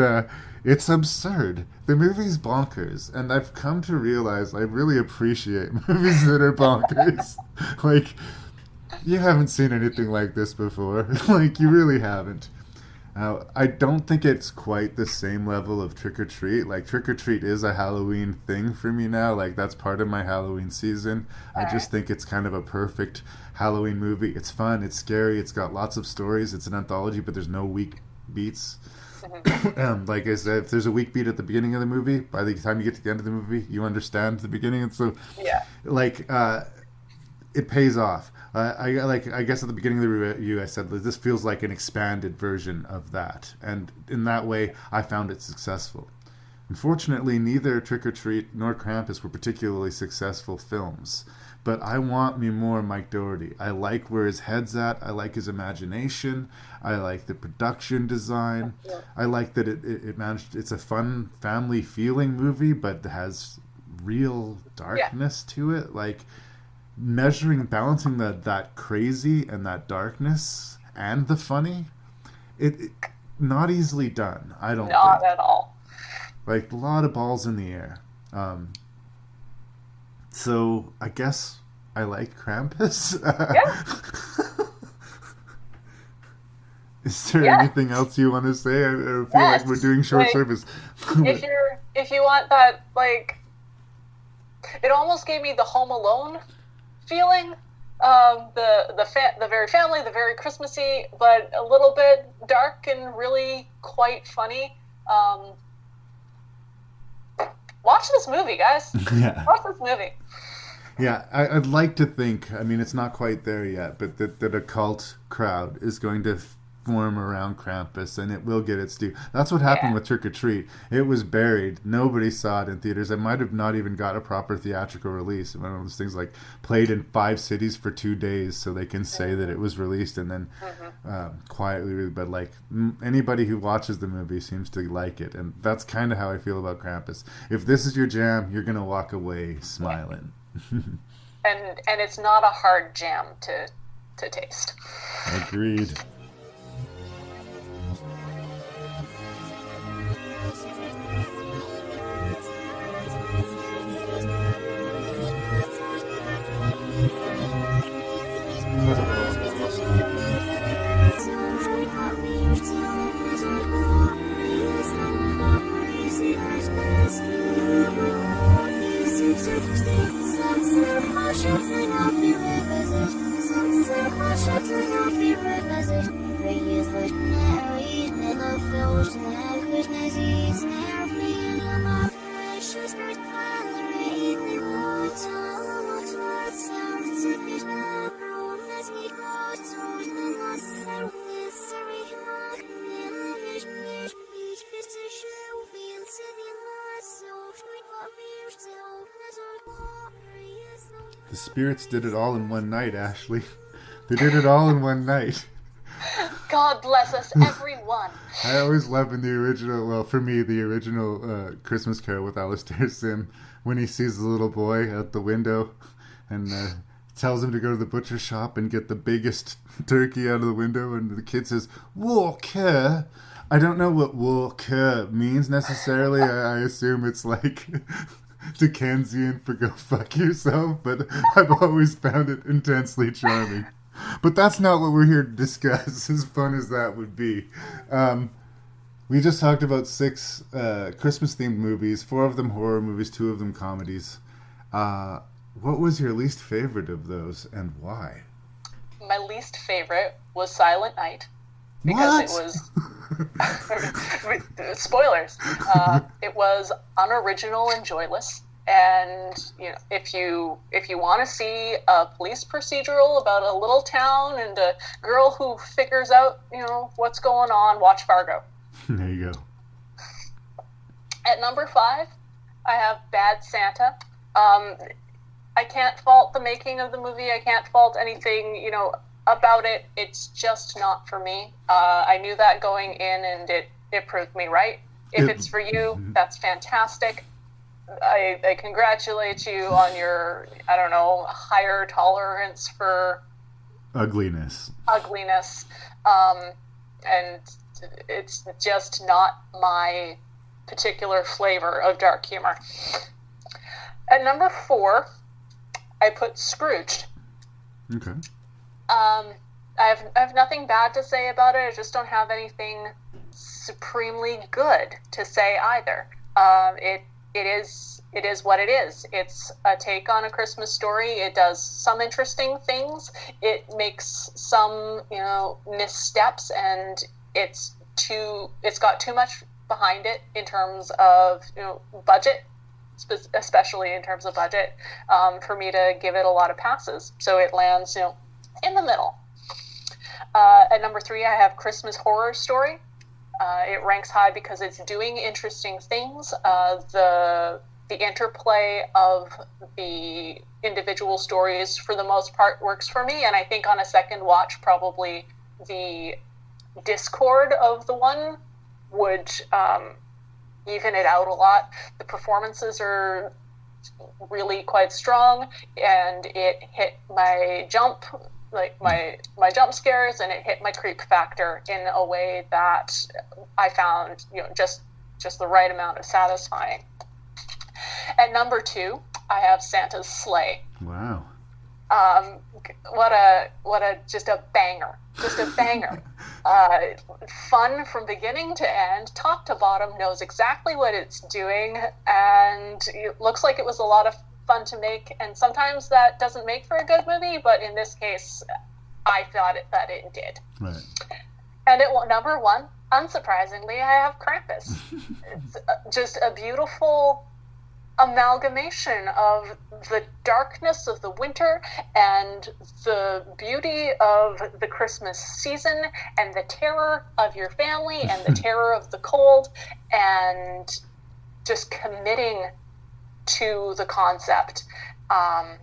it's absurd. The movie's bonkers. And I've come to realize I really appreciate movies that are bonkers. Like, you haven't seen anything like this before. Like, you really haven't. I don't think it's quite the same level of Trick or Treat. Like, Trick or Treat is a Halloween thing for me now. Like, that's part of my Halloween season. I just think it's kind of a perfect Halloween movie. It's fun, it's scary, it's got lots of stories, it's an anthology, but there's no weak beats. Like I said, if there's a weak beat at the beginning of the movie, by the time you get to the end of the movie, you understand the beginning. And so, like, it pays off. I guess at the beginning of the review I said that this feels like an expanded version of that, and in that way I found it successful. Unfortunately, neither Trick or Treat nor Krampus were particularly successful films, but I want me more Mike Dougherty. I like where his head's at, I like his imagination, I like the production design, I like that it managed. It's a fun family feeling movie, but has real darkness to it. Like, balancing that crazy and that darkness and the funny, it not easily done. I don't not think. At all. Like, a lot of balls in the air. So I guess I like Krampus. Is there anything else you want to say? I feel like we're doing short service. if you want that, like, it almost gave me the Home Alone feeling, the very family, the very Christmassy, but a little bit dark and really quite funny. Watch this movie, guys. Watch this movie. Yeah, I'd like to think, I mean, it's not quite there yet, but that a cult crowd is going to form around Krampus, and it will get its due. That's what happened with Trick or Treat. It was buried. Nobody saw it in theaters. It might have not even got a proper theatrical release. One of those things, like, played in 5 cities for 2 days so they can say that it was released, and then quietly, but like, anybody who watches the movie seems to like it, and that's kind of how I feel about Krampus. If this is your jam, you're gonna walk away smiling. and it's not a hard jam to taste. Agreed. Christmas The spirits did it all in one night, Ashley. They did it all in one night. God bless us, everyone. I always love in the original, well, for me, the original Christmas Carol with Alistair Sim, when he sees the little boy out the window and tells him to go to the butcher shop and get the biggest turkey out of the window, and the kid says, Walker. I don't know what Walker means necessarily. I assume it's like Dickensian for go fuck yourself, but I've always found it intensely charming. But that's not what we're here to discuss, as fun as that would be. We just talked about 6 Christmas-themed movies, 4 of them horror movies, 2 of them comedies. What was your least favorite of those, and why? My least favorite was Silent Night. Because it was... spoilers. It was unoriginal and joyless. And if you want to see a police procedural about a little town and a girl who figures out what's going on, watch Fargo. There you go. At number 5, I have Bad Santa. I can't fault the making of the movie. I can't fault anything about it. It's just not for me. I knew that going in, and it proved me right. If it's for you, that's fantastic. I congratulate you on your, higher tolerance for ugliness. And it's just not my particular flavor of dark humor. At number 4, I put Scrooged. Okay. I have nothing bad to say about it. I just don't have anything supremely good to say either. It is what it is. It's a take on a Christmas story. It does some interesting things. It makes some, missteps, and it's got too much behind it in terms of, budget, especially in terms of budget, for me to give it a lot of passes. So it lands, in the middle. At number 3, I have Christmas Horror Story. It ranks high because it's doing interesting things. The interplay of the individual stories, for the most part, works for me. And I think on a second watch, probably the discord of the one would even it out a lot. The performances are really quite strong, and it hit my jump scares, and it hit my creep factor in a way that I found just the right amount of satisfying. At number 2, I have Santa's Sleigh. Wow. What a just a banger. Fun from beginning to end, top to bottom, knows exactly what it's doing, and it looks like it was a lot of fun to make, and sometimes that doesn't make for a good movie, but in this case, I thought that it did. Right. And at number 1, unsurprisingly, I have Krampus. It's just a beautiful amalgamation of the darkness of the winter and the beauty of the Christmas season and the terror of your family and the terror of the cold, and just committing to the concept,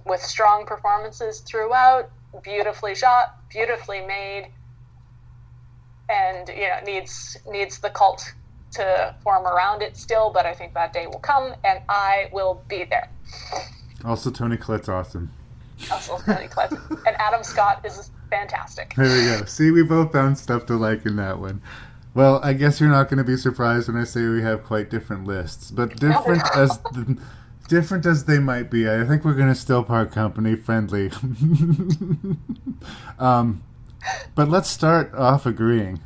with strong performances throughout, beautifully shot, beautifully made, and needs the cult to form around it still, but I think that day will come, and I will be there. Also, Toni Collette's awesome. And Adam Scott is fantastic. There we go. See, we both found stuff to like in that one. Well, I guess you're not going to be surprised when I say we have quite different lists, but different as they might be, I think we're going to still part company friendly. But let's start off agreeing.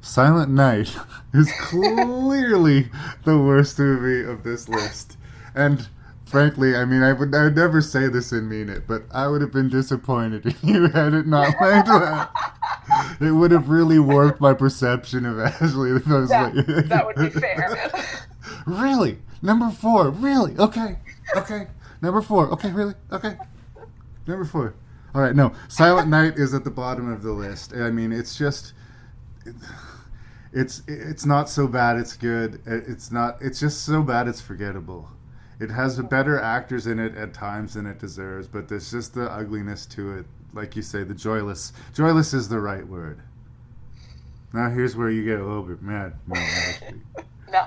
Silent Night is clearly the worst movie of this list. And frankly, I mean, I would never say this and mean it, but I would have been disappointed if you had it not like that. It would have really warped my perception of Ashley. That would be fair. Really? Number 4? Really? Okay. Number 4. Okay, really? Okay. Number 4. All right, no. Silent Night is at the bottom of the list. I mean, it's just... It's not so bad it's good. It's just so bad it's forgettable. It has better actors in it at times than it deserves, but there's just the ugliness to it. Like you say, the joyless. Joyless is the right word. Now here's where you get a little bit mad. No, Ashley. No.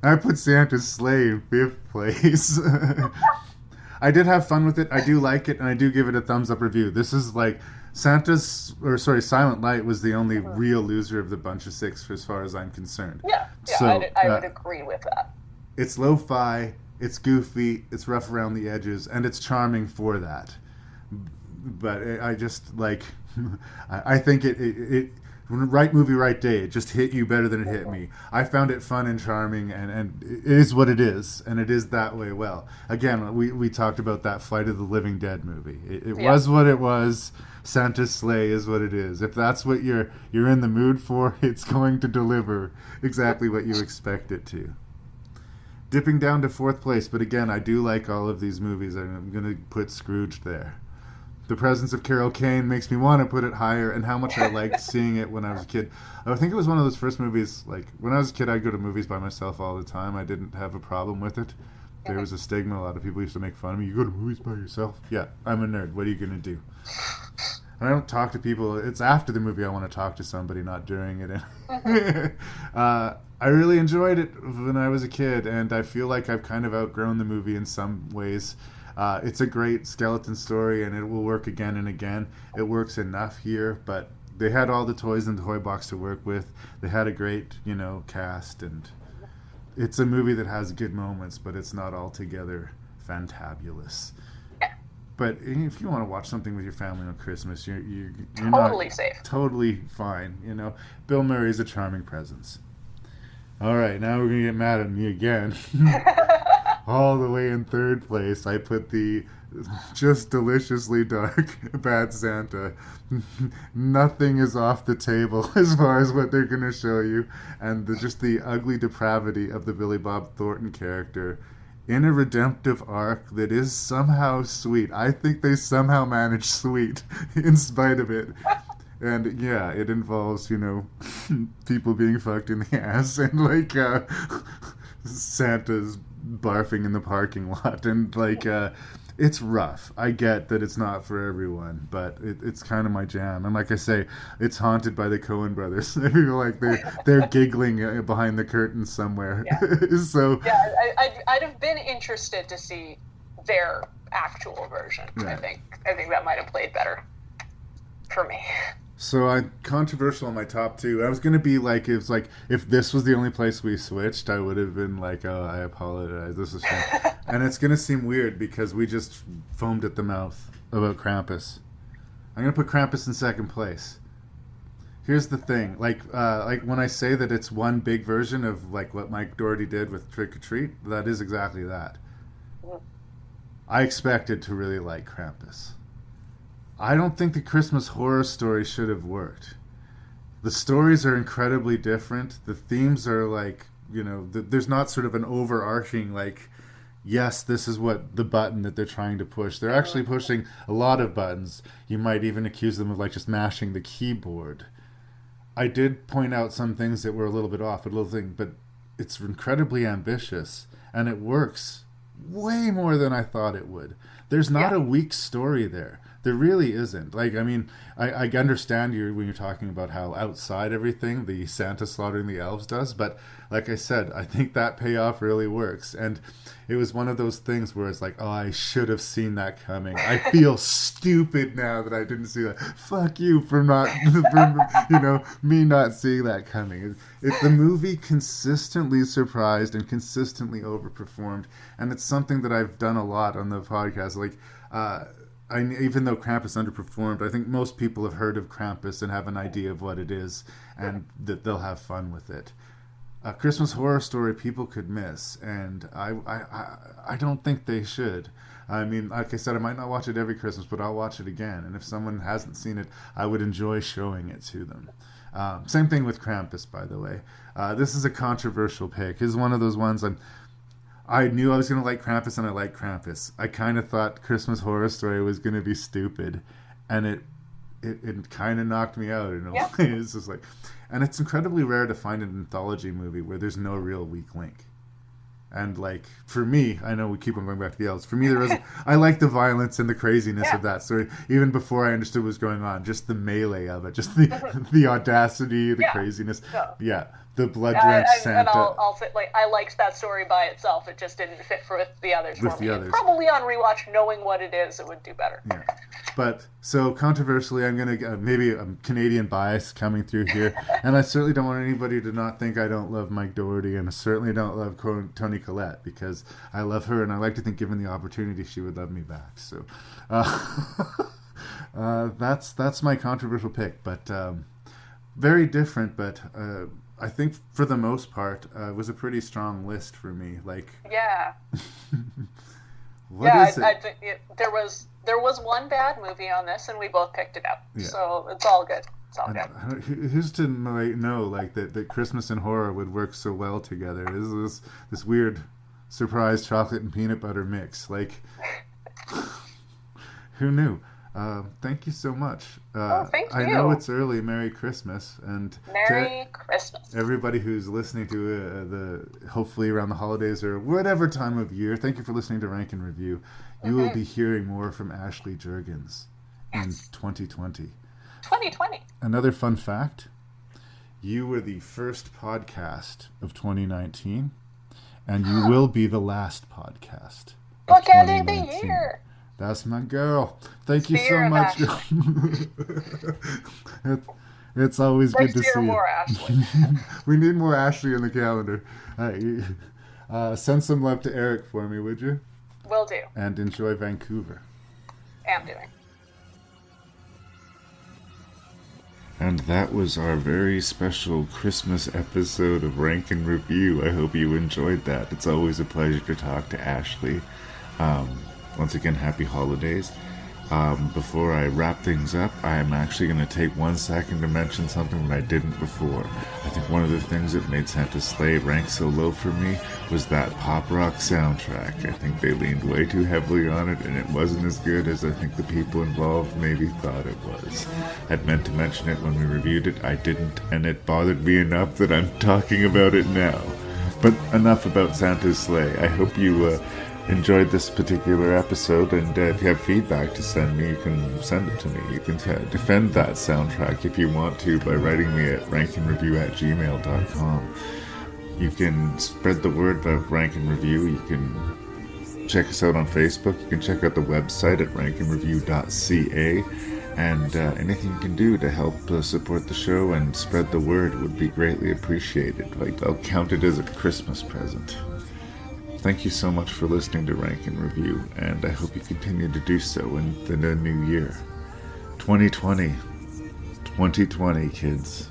I put Santa's Sleigh in 5th place. I did have fun with it. I do like it, and I do give it a thumbs up review. This is like Silent Night was the only real loser of the bunch of 6 as far as I'm concerned. Yeah, So, I would agree with that. It's lo-fi, it's goofy, it's rough around the edges, and it's charming for that. But I just like, I think it right movie, right day. It just hit you better than it hit me. I found it fun and charming, and it is what it is, and it is that way well. Again, we talked about that Flight of the Living Dead movie. It was what it was. Santa's Sleigh is what it is. If that's what you're in the mood for, it's going to deliver exactly what you expect it to. Dipping down to 4th place, but again, I do like all of these movies, and I'm going to put Scrooged there. The presence of Carol Kane makes me want to put it higher, and how much I liked seeing it when I was a kid. I think it was one of those first movies, like, when I was a kid, I'd go to movies by myself all the time. I didn't have a problem with it. There was a stigma. A lot of people used to make fun of me. You go to movies by yourself? Yeah, I'm a nerd. What are you going to do? I don't talk to people. It's after the movie I want to talk to somebody, not during it. I really enjoyed it when I was a kid, and I feel like I've kind of outgrown the movie in some ways. It's a great skeleton story, and it will work again and again. It works enough here, but they had all the toys in the toy box to work with. They had a great, cast, and it's a movie that has good moments, but it's not altogether fantabulous. But if you want to watch something with your family on Christmas, you're totally safe. Totally fine. Bill Murray is a charming presence. All right, now we're gonna get mad at me again. All the way in 3rd place, I put the just deliciously dark Bad Santa. Nothing is off the table as far as what they're going to show you, and just the ugly depravity of the Billy Bob Thornton character in a redemptive arc that is somehow sweet. I think they somehow managed sweet in spite of it. And yeah, it involves, people being fucked in the ass and Santa's barfing in the parking lot, and it's rough. I get that it's not for everyone, but it's kind of my jam. And like I say, it's haunted by the Coen brothers. I feel like they're giggling behind the curtain somewhere. Yeah. So yeah, I'd have been interested to see their actual version. Yeah. I think that might have played better for me. So I'm controversial on my top 2. I was going to be like, if this was the only place we switched, I would have been like, oh, I apologize. This is fun. And it's going to seem weird because we just foamed at the mouth about Krampus. I'm going to put Krampus in 2nd place. Here's the thing. Like when I say that it's one big version of like what Mike Doherty did with Trick or Treat, that is exactly that. I expected to really like Krampus. I don't think the Christmas Horror Story should have worked. The stories are incredibly different. The themes are there's not sort of an overarching yes, this is what the button that they're trying to push. They're actually pushing a lot of buttons. You might even accuse them of just mashing the keyboard. I did point out some things that were a little bit off, but it's incredibly ambitious, and it works way more than I thought it would. There's not a weak story there. There really isn't. I understand when you're talking about how outside everything the Santa slaughtering the elves does, but like I said, I think that payoff really works. And it was one of those things where it's like, oh, I should have seen that coming. I feel stupid now that I didn't see that. Fuck you for not, me not seeing that coming. The movie consistently surprised and consistently overperformed, and it's something that I've done a lot on the podcast. Even though Krampus underperformed, I think most people have heard of Krampus and have an idea of what it is, and that they'll have fun with it. A Christmas Horror Story people could miss, and I don't think they should. I mean, like I said, I might not watch it every Christmas, but I'll watch it again. And if someone hasn't seen it, I would enjoy showing it to them. Same thing with Krampus, by the way. This is a controversial pick. This is one of those ones I knew I was going to like Krampus, and I like Krampus. I kind of thought Christmas Horror Story was going to be stupid, and it kind of knocked me out. Yeah. It's just and it's incredibly rare to find an anthology movie where there's no real weak link. And like for me, I know we keep on going back to the elves. For me, I like the violence and the craziness of that story. Even before I understood what was going on, just the melee of it, just the audacity, the craziness. Yeah, the blood-drenched Santa. And I'll say, like, I liked that story by itself. It just didn't fit with the others for me. And probably on rewatch, knowing what it is, it would do better. Yeah. But so controversially, I'm gonna maybe a Canadian bias coming through here, and I certainly don't want anybody to not think I don't love Mike Doherty, and I certainly don't love Toni Collette, because I love her, and I like to think, given the opportunity, she would love me back. So that's my controversial pick, but very different. But I think for the most part, it was a pretty strong list for me. Like, yeah. What is it? I think there was one bad movie on this, and we both picked it up. Yeah. So it's all good. It's all good. Who's to know like that Christmas and horror would work so well together? This weird surprise chocolate and peanut butter mix. Like, who knew? Thank you so much. Thank you. I know it's early. Merry Christmas. And Merry Christmas. Everybody who's listening to hopefully around the holidays or whatever time of year, thank you for listening to Rank and Review. You will be hearing more from Ashley Jurgens in 2020. 2020. Another fun fact, you were the first podcast of 2019, and you will be the last podcast of 2019. The year. That's my girl. Thank you so much. It's always good to see more you. We need more Ashley in the calendar. Send some love to Eric for me, would you? Will do. And enjoy Vancouver. Am doing. And that was our very special Christmas episode of Rank and Review. I hope you enjoyed that. It's always a pleasure to talk to Ashley. Once again, happy holidays. Before I wrap things up, I'm actually going to take 1 second to mention something that I didn't before. I think one of the things that made Santa's Sleigh rank so low for me was that pop rock soundtrack. I think they leaned way too heavily on it, and it wasn't as good as I think the people involved maybe thought it was. I'd meant to mention it when we reviewed it, I didn't, and it bothered me enough that I'm talking about it now. But enough about Santa's Sleigh. I hope you enjoyed this particular episode, and if you have feedback to send me, you can send it to me. You can defend that soundtrack if you want to by writing me at ranknreview@gmail.com. You can spread the word about Rank and Review. You can check us out on Facebook. You can check out the website at ranknreview.ca, and anything you can do to help support the show and spread the word would be greatly appreciated. Like, I'll count it as a Christmas present. Thank you so much for listening to Rank and Review, and I hope you continue to do so in the new year. 2020, kids.